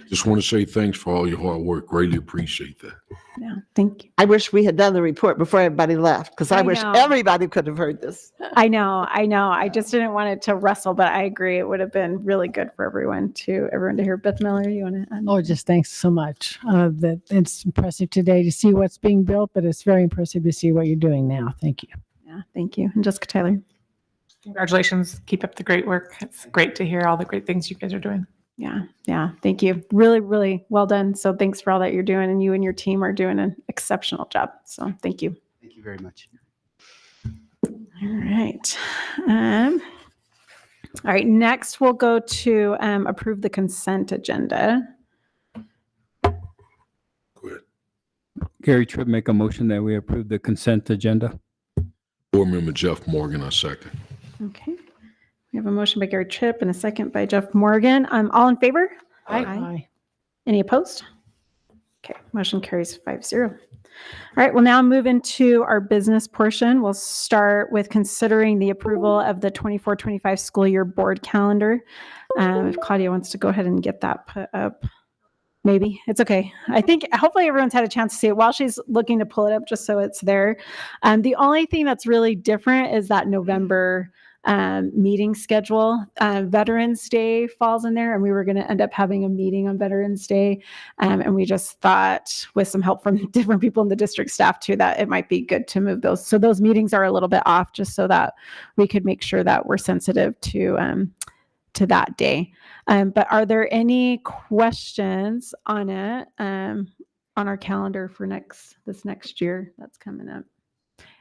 Just want to say thanks for all your hard work. Greatly appreciate that. Yeah. Thank you. I wish we had done the report before everybody left, because I wish know. everybody could have heard this. I know. I just didn't want it to wrestle, but I agree. It would have been really good for everyone to hear. Beth Miller, you want to add? Oh, just thanks so much. That it's impressive today to see what's being built, but it's very impressive to see what you're doing now. Thank you. Yeah. Thank you. And Jessica Taylor. Congratulations. Keep up the great work. It's great to hear all the great things you guys are doing. Yeah. Thank you. Really, really well done. So thanks for all that you're doing, and you and your team are doing an exceptional job. So thank you. Thank you very much. All right. All right, next we'll go to approve the consent agenda. Gary Tripp, make a motion that we approve the consent agenda. Board Member Jeff Morgan, I second. Okay. We have a motion by Gary Tripp and a second by Jeff Morgan. All in favor? Aye. Any opposed? Okay, motion carries 5-0. All right, we'll now move into our business portion. We'll start with considering the approval of the 24-25 school year board calendar. If Claudia wants to go ahead and get that put up. Maybe. It's okay. I think hopefully everyone's had a chance to see it while she's looking to pull it up just so it's there. The only thing that's really different is that November meeting schedule. Veterans Day falls in there, and we were going to end up having a meeting on Veterans Day. And we just thought, with some help from different people in the district staff too, that it might be good to move those. So those meetings are a little bit off, just so that we could make sure that we're sensitive to that day. But are there any questions on it, on our calendar for this next year that's coming up?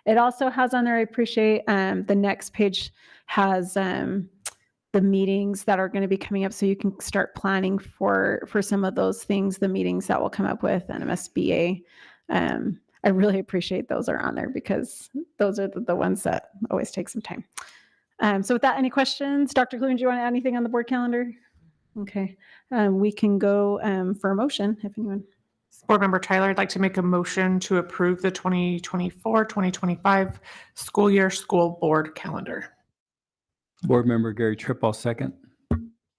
It also has on there, I appreciate, the next page has the meetings that are going to be coming up, so you can start planning for some of those things, the meetings that will come up with NMSBA. I really appreciate those are on there because those are the ones that always take some time. So with that, any questions? Dr. Clune, do you want to add anything on the board calendar? Okay, we can go for a motion if anyone. Board Member Tyler, I'd like to make a motion to approve the 2024-2025 school year school board calendar. Board Member Gary Tripp, I'll second.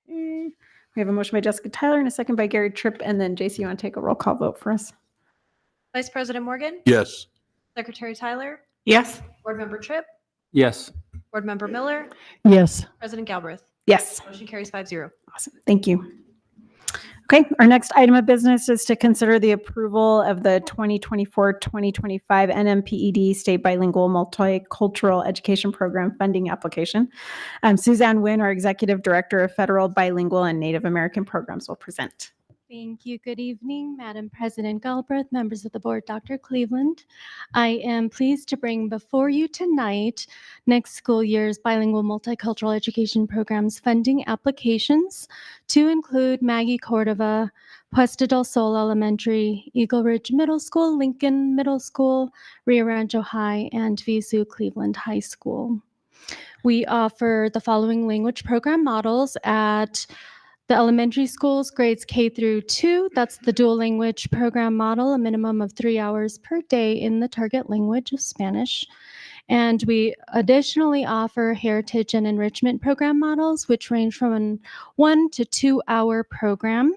We have a motion by Jessica Tyler and a second by Gary Tripp. And then JC, you want to take a roll call vote for us? Vice President Morgan? Yes. Secretary Tyler? Yes. Board Member Tripp? Yes. Board Member Miller? Yes. President Galbraith? Yes. Motion carries 5-0. Awesome. Thank you. Okay, our next item of business is to consider the approval of the 2024-2025 NMPED State Bilingual Multicultural Education Program funding application. Suzanne Nguyen, our Executive Director of Federal Bilingual and Native American Programs, will present. Thank you. Good evening, Madam President Galbraith, members of the board, Dr. Cleveland. I am pleased to bring before you tonight next school year's bilingual multicultural education programs funding applications to include Maggie Cordova, Puesta del Sol Elementary, Eagle Ridge Middle School, Lincoln Middle School, Rio Rancho High, and Visu Cleveland High School. We offer the following language program models at the elementary schools, grades K through 2, that's the dual language program model, a minimum of 3 hours per day in the target language of Spanish. And we additionally offer heritage and enrichment program models, which range from a 1 to 2 hour program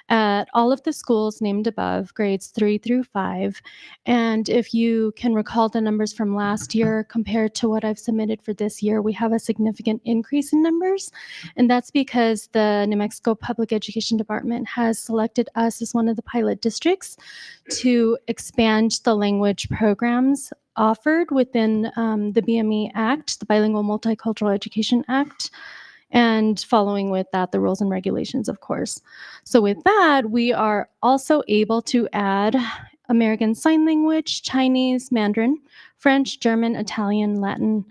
at all of the schools named above, grades 3 through 5. And if you can recall the numbers from last year compared to what I've submitted for this year, we have a significant increase in numbers. And that's because the New Mexico Public Education Department has selected us as one of the pilot districts to expand the language programs offered within the BME Act, the Bilingual Multicultural Education Act, and following with that, the rules and regulations, of course. So with that, we are also able to add American Sign Language, Chinese, Mandarin, French, German, Italian, Latin,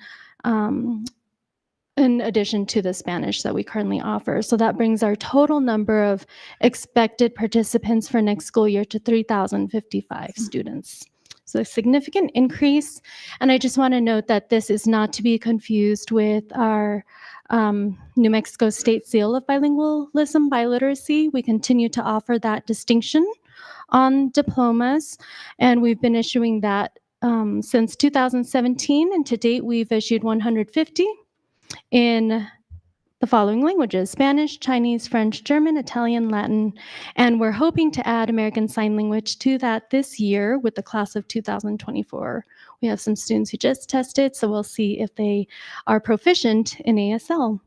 in addition to the Spanish that we currently offer. So that brings our total number of expected participants for next school year to 3,055 students. So a significant increase. And I just want to note that this is not to be confused with our New Mexico State Seal of Bilingualism, Biliteracy. We continue to offer that distinction on diplomas, and we've been issuing that since 2017, and to date we've issued 150 in the following languages: Spanish, Chinese, French, German, Italian, Latin, and we're hoping to add American Sign Language to that this year with the class of 2024. We have some students who just tested, so we'll see if they are proficient in ASL.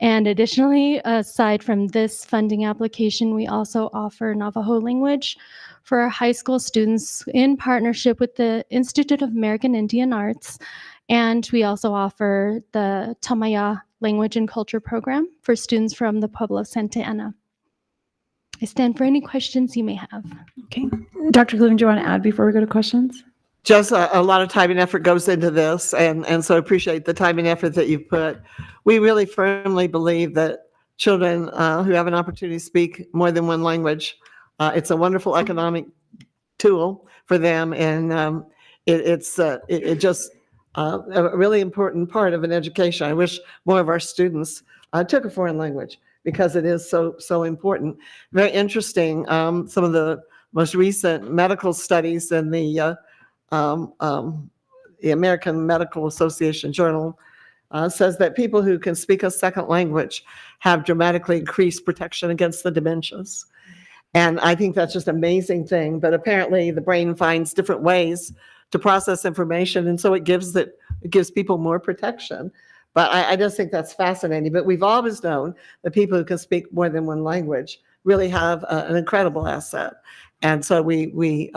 And additionally, aside from this funding application, we also offer Navajo language for our high school students in partnership with the Institute of American Indian Arts. And we also offer the Tamaya Language and Culture Program for students from the Pueblo of Santa Ana. I stand for any questions you may have. Okay. Dr. Cleveland, do you want to add before we go to questions? just a lot of time and effort goes into this, and so I appreciate the time and effort that you've put. We really firmly believe that children who have an opportunity to speak more than one language, it's a wonderful economic tool for them, and it's just a really important part of an education. I wish more of our students took a foreign language because it is so important. Very interesting. Some of the most recent medical studies in the American Medical Association Journal says that people who can speak a second language have dramatically increased protection against the dementias. And I think that's just an amazing thing. But apparently the brain finds different ways to process information. And so it gives people more protection. But I just think that's fascinating. But we've always known that people who can speak more than one language really have an incredible asset. And so we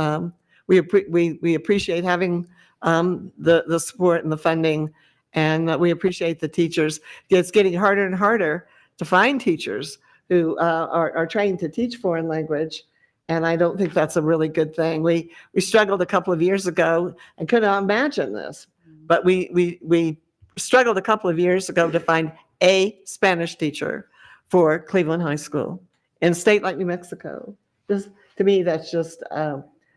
appreciate having the support and the funding, and we appreciate the teachers. It's getting harder and harder to find teachers who are trained to teach foreign language, and I don't think that's a really good thing. We struggled a couple of years ago. I couldn't imagine this, but we struggled a couple of years ago to find a Spanish teacher for Cleveland High School in a state like New Mexico. Just to me, that's just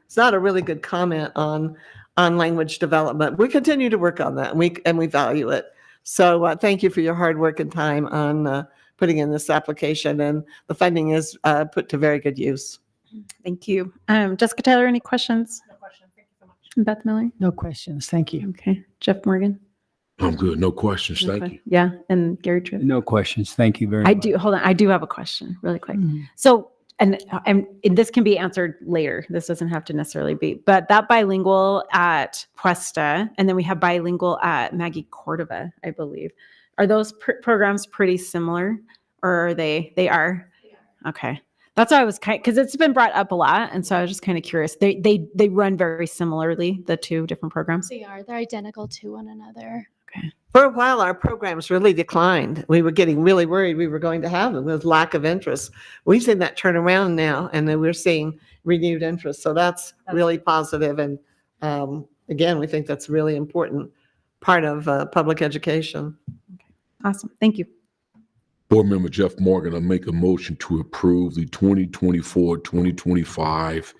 it's not a really good comment on language development. We continue to work on that, and we value it. So thank you for your hard work and time on putting in this application, and the funding is put to very good use. Thank you. Jessica Tyler, any questions? No questions. Thank you so much. Beth Miller? No questions. Thank you. Okay. Jeff Morgan? I'm good. No questions. No Thank que- you. Yeah, and Gary Tripp? No questions. Thank you very much. Hold on. I do have a question really quick. Mhm. So, and this can be answered later. This doesn't have to necessarily be, but that bilingual at Puesta, and then we have bilingual at Maggie Cordova, I believe. Are those programs pretty similar, or are they? They are? Okay. That's why I was because it's been brought up a lot. And so I was just kind of curious. They run very similarly, the two different programs. They are. They're identical to one another. Okay. For a while, our programs really declined. We were getting really worried we were going to have them with lack of interest. We've seen that turn around now, and then we're seeing renewed interest. So that's really positive. And again, we think that's a really important part of public education. Awesome. Thank you. Board Member Jeff Morgan, I make a motion to approve the 2024-2025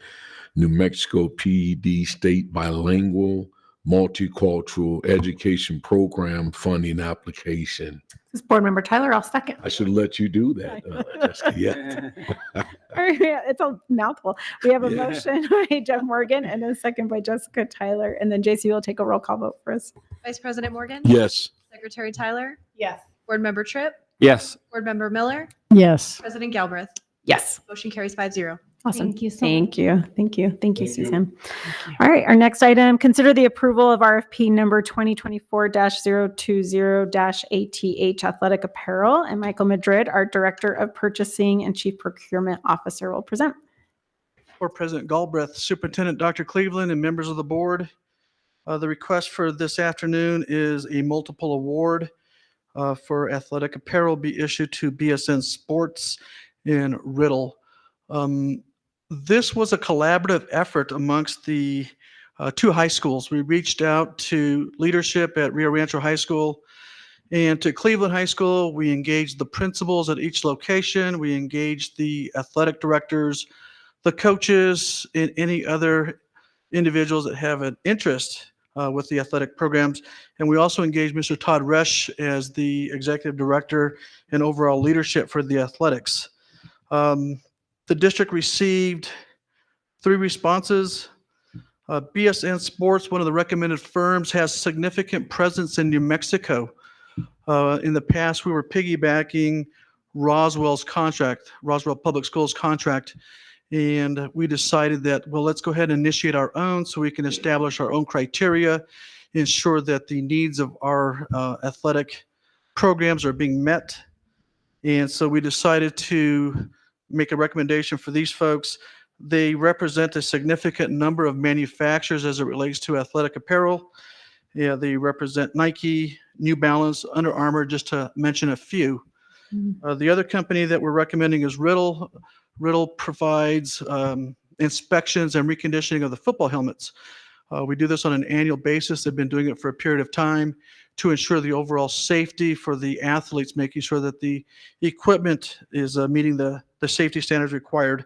New Mexico PED State Bilingual Multicultural Education Program funding application. This is Board Member Tyler. I'll second. I should let you do that, Jessica. Yeah. All right, it's a mouthful. We have a motion by Jeff Morgan and a second by Jessica Tyler. And then JC will take a roll call vote for us. Vice President Morgan? Yes. Secretary Tyler? Yes. Board Member Tripp? Yes. Board Member Miller? Yes. President Galbraith? Yes. Motion carries 5-0. Awesome. Thank you so Thank much. you. Thank you. Thank you, Susan. All right. Our next item, consider the approval of RFP number 2024-020-ATH Athletic Apparel. And Michael Madrid, our Director of Purchasing and Chief Procurement Officer, will present. For President Galbraith, Superintendent Dr. Cleveland, and members of the board, the request for this afternoon is a multiple award for athletic apparel be issued to BSN Sports in Riddle. This was a collaborative effort amongst the two high schools. We reached out to leadership at Rio Rancho High School and to Cleveland High School. We engaged the principals at each location. We engaged the athletic directors, the coaches, and any other individuals that have an interest with the athletic programs. And we also engaged Mr. Todd Resch as the executive director and overall leadership for the athletics. The district received 3 responses. BSN Sports, one of the recommended firms, has significant presence in New Mexico. In the past, we were piggybacking Roswell Public Schools contract, and we decided that, well, let's go ahead and initiate our own so we can establish our own criteria, ensure that the needs of our athletic programs are being met. And so we decided to make a recommendation for these folks. They represent a significant number of manufacturers as it relates to athletic apparel. Yeah, they represent Nike, New Balance, Under Armour, just to mention a few. The other company that we're recommending is Riddle. Riddle provides inspections and reconditioning of the football helmets. We do this on an annual basis. They've been doing it for a period of time to ensure the overall safety for the athletes, making sure that the equipment is meeting the safety standards required.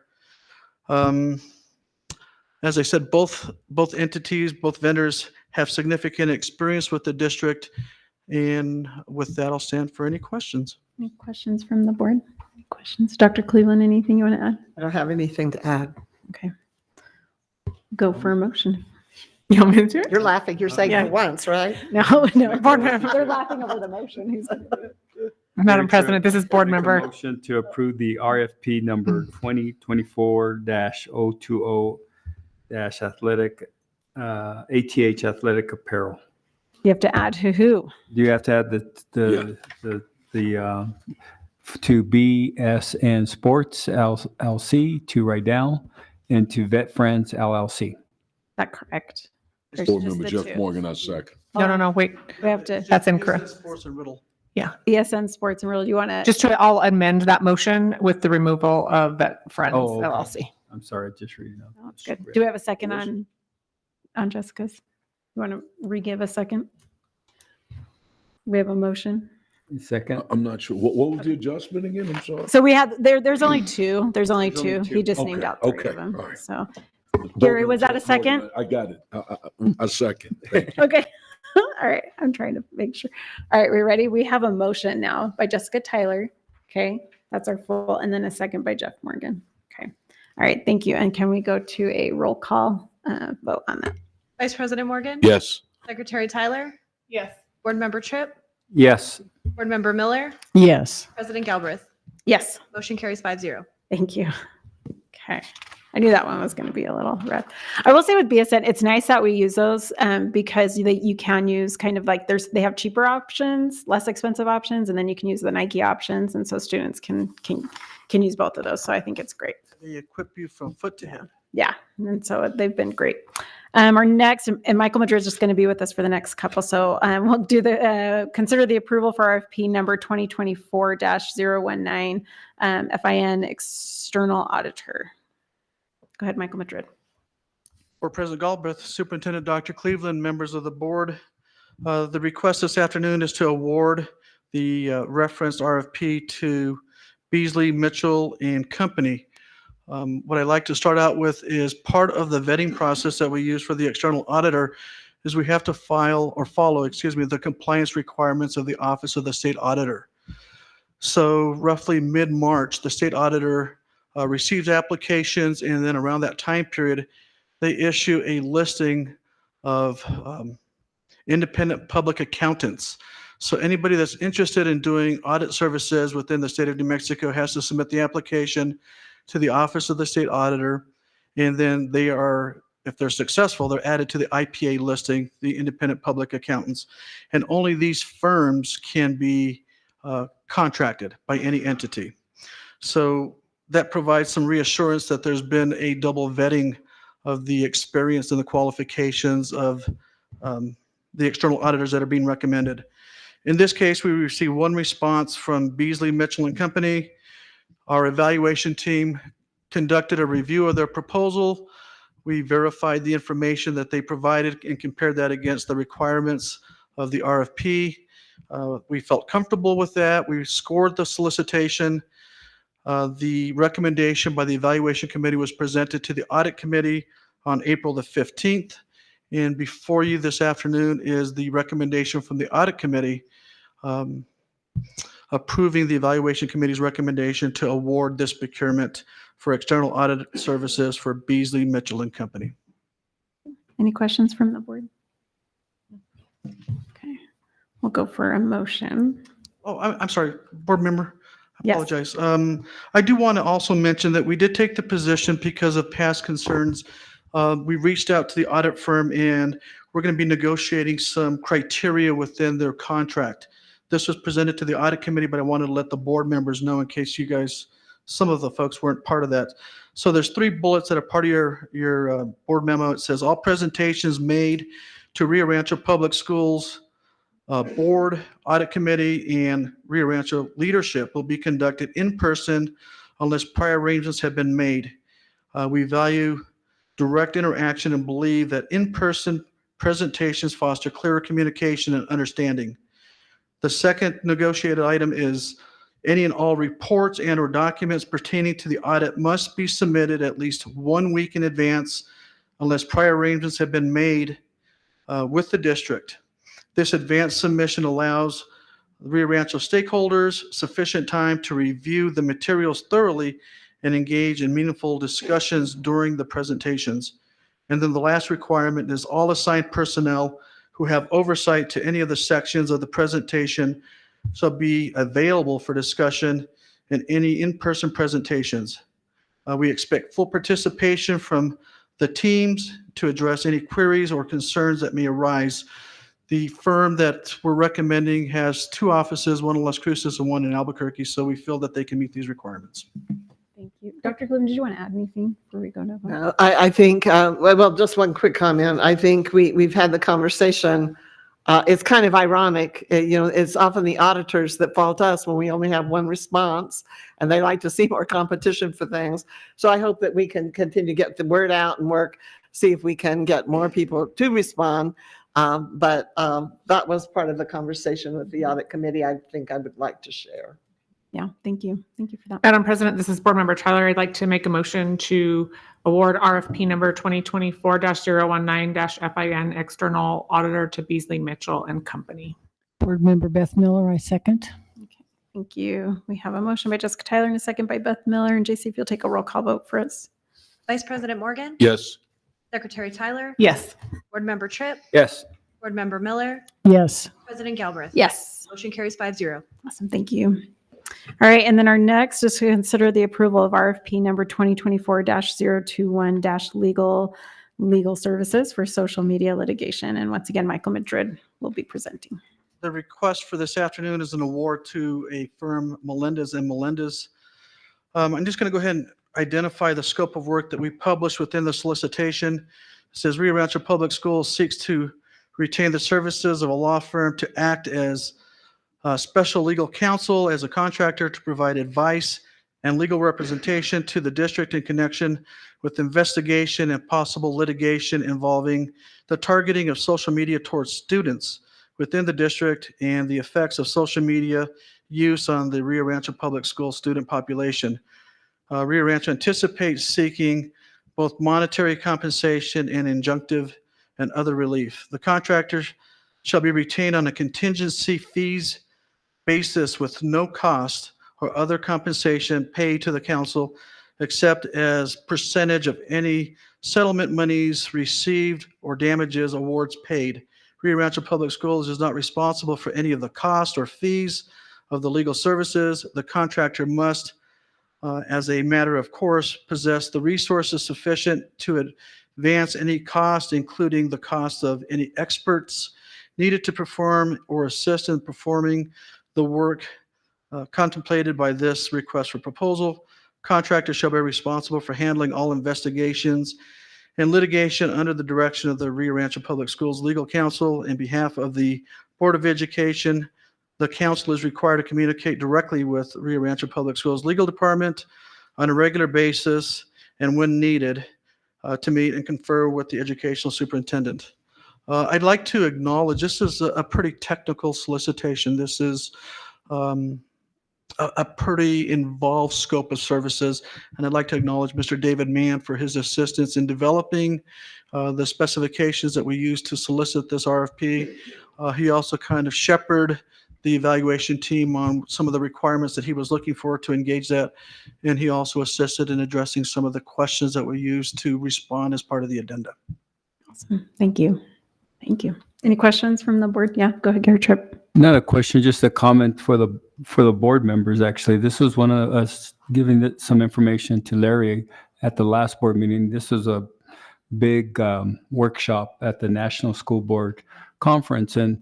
As I said, both entities, both vendors have significant experience with the district. And with that, I'll stand for any questions. Any questions from the board? Any questions? Dr. Cleveland, anything you want to add? I don't have anything to add. Okay. Go for a motion. You want me to? You're laughing. You're saying Yeah. for once, right? No, no. Board member. They're laughing over the motion. He's like, Madam President, this is board Make a member. Motion to approve the RFP number 2024-020-athletic, ATH athletic apparel. you have to add who? Do you have to add the to BSN Sports LLC, to Rydell, and to Vet Friends LLC? Is that correct? There's Board just member the Jeff two. Morgan, I second. No, wait. We have to, That's incorrect. Sports and Riddle. Yeah. ESN Sports and Real, do you want to? Just to all amend that motion with the removal of Vet Friends Oh, okay. LLC. I'm sorry, just reading up. That's good. Do we have a second on Jessica's? You want to re-give a second? We have a motion. Second. I'm not sure. What was the adjustment again? I'm sorry. So we had, there's only two. There's only two. He just named Okay, out three okay, of them. all right. So Gary, was that a Jeff Morgan, second? I got it. I second. Thank you. Okay. All right. I'm trying to make sure. All right. We ready? We have a motion now by Jessica Tyler. Okay. That's our full, and then a second by Jeff Morgan. Okay. All right. Thank you. And can we go to a roll call vote on that? Vice President Morgan? Yes. Secretary Tyler? Yes. Board Member Tripp? Yes. Board Member Miller? Yes. President Galbraith? Yes. Motion carries 5-0. Thank you. Okay. I knew that one was going to be a little rough. I will say with BSN, it's nice that we use those because you can use kind of like they have cheaper options, less expensive options, and then you can use the Nike options. And so students can use both of those. So I think it's great. They equip you from foot to head. Yeah. And so they've been great. Our next, and Michael Madrid is just going to be with us for the next couple. So we'll do consider the approval for RFP number 2024-019 FIN external auditor. Go ahead, Michael Madrid. For President Galbraith, Superintendent Dr. Cleveland, members of the board, the request this afternoon is to award the referenced RFP to Beasley, Mitchell and Company. What I'd like to start out with is part of the vetting process that we use for the external auditor is we have to follow, the compliance requirements of the Office of the State Auditor. So roughly mid-March, the state auditor receives applications, and then around that time period, they issue a listing of independent public accountants. So anybody that's interested in doing audit services within the state of New Mexico has to submit the application to the Office of the State Auditor, and then they are, if they're successful, they're added to the IPA listing, the independent public accountants. And only these firms can be contracted by any entity. So that provides some reassurance that there's been a double vetting of the experience and the qualifications of the external auditors that are being recommended. In this case, we received one response from Beasley, Mitchell and Company. Our evaluation team conducted a review of their proposal. We verified the information that they provided and compared that against the requirements of the RFP. We felt comfortable with that. We scored the solicitation. The recommendation by the evaluation committee was presented to the audit committee on April the 15th. And before you this afternoon is the recommendation from the audit committee approving the evaluation committee's recommendation to award this procurement for external audit services for Beasley, Mitchell and Company. Any questions from the board? Okay. We'll go for a motion. Oh, I'm sorry, board member. I Yes. apologize. I do want to also mention that we did take the position because of past concerns. We reached out to the audit firm and we're going to be negotiating some criteria within their contract. This was presented to the audit committee, but I wanted to let the board members know in case you guys, some of the folks weren't part of that. So there's 3 bullets that are part of your board memo. It says all presentations made to Rio Rancho Public Schools board, audit committee, and Rio Rancho leadership will be conducted in person unless prior arrangements have been made. We value direct interaction and believe that in-person presentations foster clearer communication and understanding. The second negotiated item is any and all reports and or documents pertaining to the audit must be submitted at least 1 week in advance unless prior arrangements have been made with the district. This advanced submission allows the Rio Rancho stakeholders sufficient time to review the materials thoroughly and engage in meaningful discussions during the presentations. And then the last requirement is all assigned personnel who have oversight to any of the sections of the presentation shall be available for discussion in any in-person presentations. We expect full participation from the teams to address any queries or concerns that may arise. The firm that we're recommending has 2 offices, one in Las Cruces and one in Albuquerque, so we feel that they can meet these requirements. Thank you. Dr. Clem, did you want to add anything before we go to vote? No, I think, well, just one quick comment. I think we've had the conversation. It's kind of ironic. It's often the auditors that fault us when we only have one response, and they like to see more competition for things. So I hope that we can continue to get the word out and see if we can get more people to respond. But that was part of the conversation with the audit committee I think I would like to share. Yeah, thank you. Thank you for that. Madam President, this is Board Member Tyler. I'd like to make a motion to award RFP number 2024-019-FIN External Auditor to Beasley Mitchell and Company. Board Member Beth Miller, I second. Thank you. We have a motion by Jessica Tyler and a second by Beth Miller. And JC, if you'll take a roll call vote for us. Vice President Morgan? Yes. Secretary Tyler? Yes. Board Member Tripp? Yes. Board Member Miller? Yes. President Galbraith? Yes. Motion carries 5-0. Awesome. Thank you. All right. And then our next is to consider the approval of RFP number 2024-021-legal services for social media litigation. And once again, Michael Madrid will be presenting. The request for this afternoon is an award to a firm, Melendez and Melendez. I'm just going to go ahead and identify the scope of work that we published within the solicitation. It says Rio Rancho Public Schools seeks to retain the services of a law firm to act as special legal counsel as a contractor to provide advice and legal representation to the district in connection with investigation and possible litigation involving the targeting of social media towards students within the district and the effects of social media use on the Rio Rancho Public School student population. Rio Rancho anticipates seeking both monetary compensation and injunctive and other relief. The contractor shall be retained on a contingency fees basis with no cost or other compensation paid to the council except as percentage of any settlement monies received or damages awards paid. Rio Rancho Public Schools is not responsible for any of the cost or fees of the legal services. The contractor must, as a matter of course, possess the resources sufficient to advance any cost, including the cost of any experts needed to perform or assist in performing the work contemplated by this request for proposal. Contractor shall be responsible for handling all investigations and litigation under the direction of the Rio Rancho Public Schools Legal Counsel. In behalf of the Board of Education, the council is required to communicate directly with Rio Rancho Public Schools Legal Department on a regular basis and when needed to meet and confer with the educational superintendent. I'd like to acknowledge this is a pretty technical solicitation. This is a pretty involved scope of services, and I'd like to acknowledge Mr. David Mann for his assistance in developing the specifications that we use to solicit this RFP. He also kind of shepherded the evaluation team on some of the requirements that he was looking for to engage that, and he also assisted in addressing some of the questions that we used to respond as part of the addenda. Awesome. Thank you. Thank you. Any questions from the board? Yeah, go ahead, Gary Tripp. Not a question, just a comment for the board members. Actually, this was one of us giving some information to Larry at the last board meeting. This was a big workshop at the National School Board Conference, and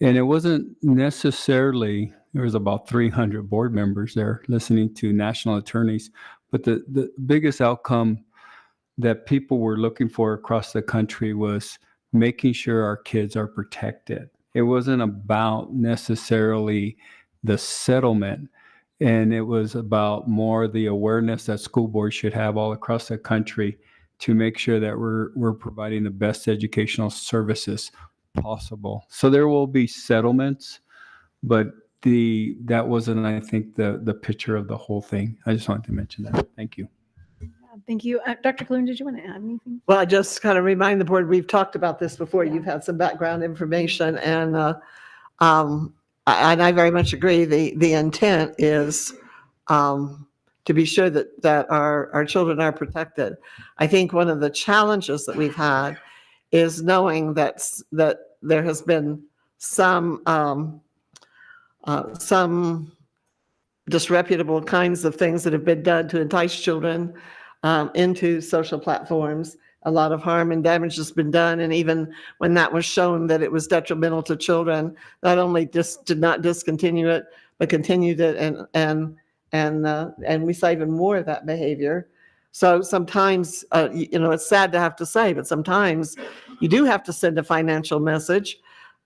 it wasn't necessarily, there was about 300 board members there listening to national attorneys, but the biggest outcome that people were looking for across the country was making sure our kids are protected. It wasn't about necessarily the settlement, and it was about more the awareness that school boards should have all across the country to make sure that we're providing the best educational services possible. So there will be settlements, but that wasn't, I think, the picture of the whole thing. I just wanted to mention that. Thank you. Thank you. Dr. Cologne, did you want to add anything? Well, I just kind of remind the board, we've talked about this before. You've had some background information, and I very much agree. The intent is to be sure that our children are protected. I think one of the challenges that we've had is knowing that there has been some disreputable kinds of things that have been done to entice children into social platforms. A lot of harm and damage has been done, and even when that was shown that it was detrimental to children, not only just did not discontinue it, but continued it, and we saw even more of that behavior. So sometimes, it's sad to have to say, but sometimes you do have to send a financial message.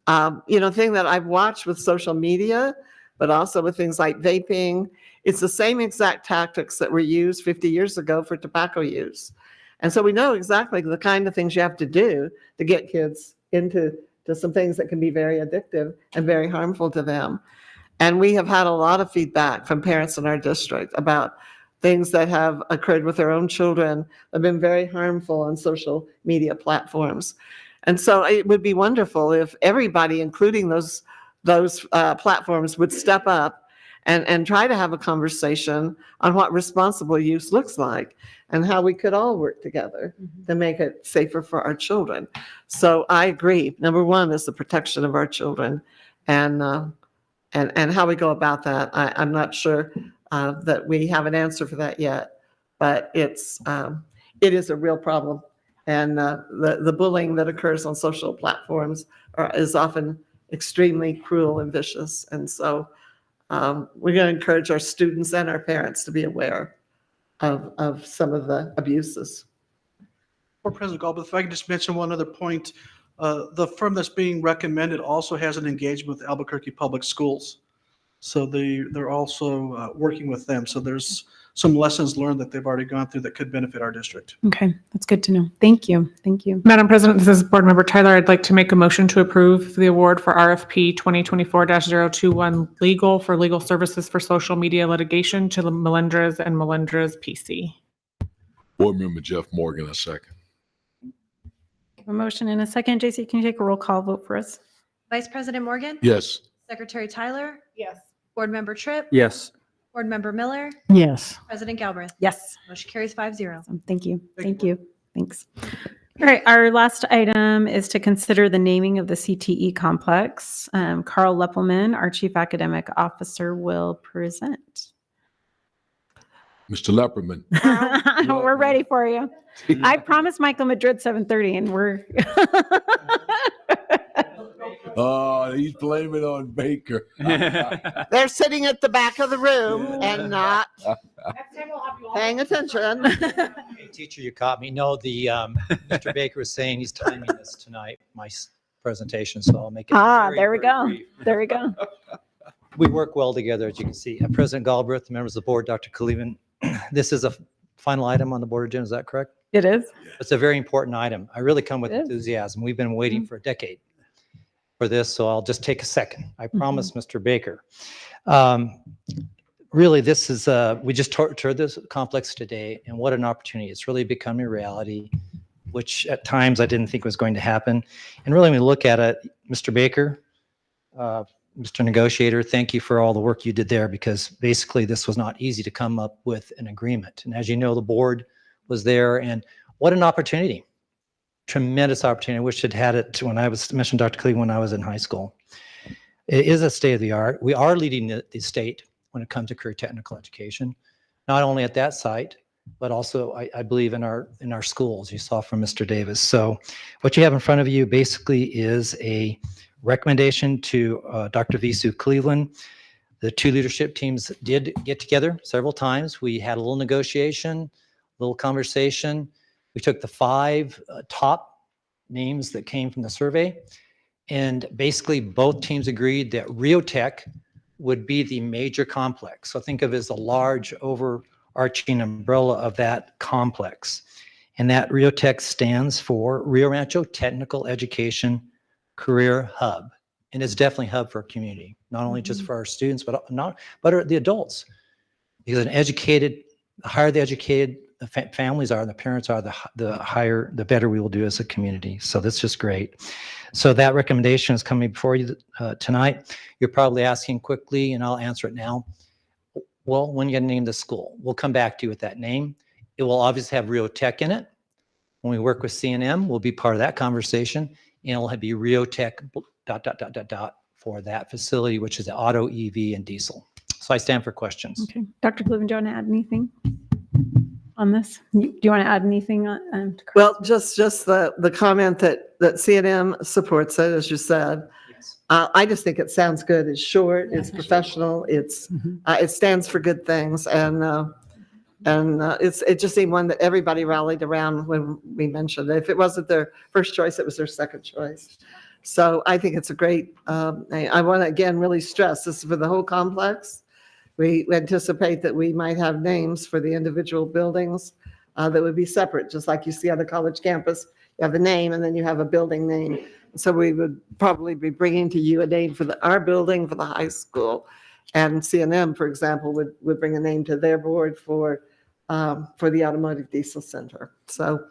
Thing that I've watched with social media, but also with things like vaping, it's the same exact tactics that were used 50 years ago for tobacco use. And so we know exactly the kind of things you have to do to get kids into some things that can be very addictive and very harmful to them. And we have had a lot of feedback from parents in our district about things that have occurred with their own children that have been very harmful on social media platforms. And so it would be wonderful if everybody, including those platforms, would step up and try to have a conversation on what responsible use looks like and how we could all work together to make it safer for our children. So I agree. Number one is the protection of our children, and how we go about that. I'm not sure that we have an answer for that yet, but it is a real problem. And the bullying that occurs on social platforms is often extremely cruel and vicious. And so we're going to encourage our students and our parents to be aware of some of the abuses. For President Galbraith, if I could just mention one other point, the firm that's being recommended also has an engagement with Albuquerque Public Schools. So they're also working with them. So there's some lessons learned that they've already gone through that could benefit our district. Okay, that's good to know. Thank you. Thank you. Madam President, this is Board Member Tyler. I'd like to make a motion to approve the award for RFP 2024-021 legal for legal services for social media litigation to Melendrez and Melendrez PC. Board Member Jeff Morgan, a second. A motion and a second. JC, can you take a roll call vote for us? Vice President Morgan? Yes. Secretary Tyler? Yes. Board Member Tripp? Yes. Board Member Miller? Yes. President Galbraith? Yes. Motion carries 5-0. Thank you. Thank you. Thanks. All right, our last item is to consider the naming of the CTE complex. Carl Leppelman, our Chief Academic Officer, will present. Mr. Lepperman. We're ready for you. I promised Michael Madrid 7:30, and we're Oh, he's blaming on Baker. They're sitting at the back of the room and not paying attention. Hey, teacher, you caught me. No, Mr. Baker was saying he's timing this tonight, my presentation, so I'll make it. there we go. brief. There we go. We work well together, as you can see. President Galbraith, members of the board, Dr. Cleveland, this is a final item on the board agenda, is that correct? It is. It's a very important item. I really come with enthusiasm. We've been waiting for a decade for this, so I'll just take a second. I promise, Mr. Baker. Really, this is, we just toured this complex today, and what an opportunity. It's really becoming a reality, which at times I didn't think was going to happen. And really, when we look at it, Mr. Baker, Mr. Negotiator, thank you for all the work you did there, because basically this was not easy to come up with an agreement. And as you know, the board was there, and what an opportunity. Tremendous opportunity. I wish I'd had it when I mentioned Dr. Cleveland when I was in high school. It is a state of the art. We are leading the state when it comes to career technical education, not only at that site, but also I believe in our schools, you saw from Mr. Davis. So what you have in front of you basically is a recommendation to Dr. Visu Cleveland. The two leadership teams did get together several times. We had a little negotiation, a little conversation. We took the 5 top names that came from the survey, and basically both teams agreed that Rio Tech would be the major complex. So think of it as a large overarching umbrella of that complex. And that RIOTech stands for Rio Rancho Technical Education Career Hub. And it's definitely a hub for our community, not only just for our students, but the adults. Because the higher the educated families are, the parents are, the better we will do as a community. So that's just great. So that recommendation is coming before you tonight. You're probably asking quickly, and I'll answer it now. Well, when you name the school, we'll come back to you with that name. It will obviously have RIOTech in it. When we work with C&M, we'll be part of that conversation, and it'll be RIOTech ... for that facility, which is the auto, EV, and diesel. So I stand for questions. Okay. Dr. Cleveland, do you want to add anything on this? Do you want to add anything on? Well, just the comment that C&M supports it, as you said. Yes. I just think it sounds good. It's short, it's professional, it stands for good things, and it just seemed one that everybody rallied around when we mentioned it. If it wasn't their first choice, it was their second choice. So I think it's a great, I want to again really stress this is for the whole complex. We anticipate that we might have names for the individual buildings that would be separate, just like you see on the college campus. You have a name and then you have a building name. So we would probably be bringing to you a name for our building for the high school. And C&M, for example, would bring a name to their board for the Automotive Diesel Center. So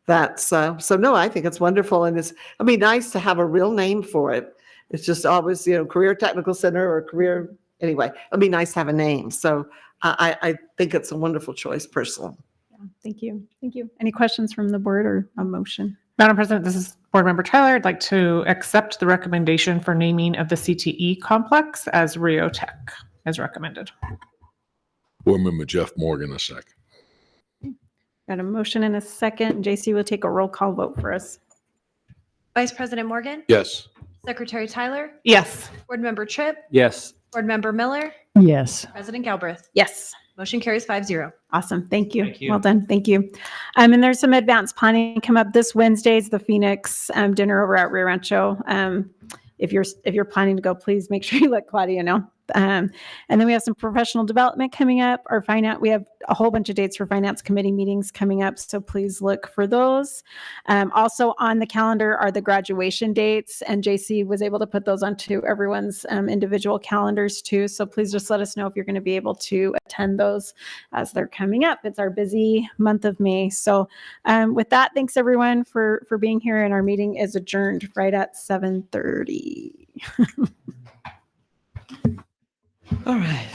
that's, so no, I think it's wonderful. And it'd be nice to have a real name for it. It's just always, Career Technical Center or Career, anyway, it'd be nice to have a name. So I think it's a wonderful choice personally. Yeah, thank you. Thank you. Any questions from the board or a motion? Madam President, this is Board Member Tyler. I'd like to accept the recommendation for naming of the CTE complex as RIOTech as recommended. Board Member Jeff Morgan, a second. Got a motion and a second. JC will take a roll call vote for us. Vice President Morgan? Yes. Secretary Tyler? Yes. Board Member Tripp? Yes. Board Member Miller? Yes. President Galbraith? Yes. Motion carries 5-0. Awesome. Thank you. Thank you. Well done. Thank you. And there's some advanced planning come up this Wednesday's the Phoenix dinner over at Rancho. If you're planning to go, please make sure you let Claudia know. And then we have some professional development coming up. We have a whole bunch of dates for finance committee meetings coming up, so please look for those. Also on the calendar are the graduation dates, and JC was able to put those onto everyone's individual calendars too. So please just let us know if you're going to be able to attend those as they're coming up. It's our busy month of May. So with that, thanks everyone for being here, and our meeting is adjourned right at 7:30. All right.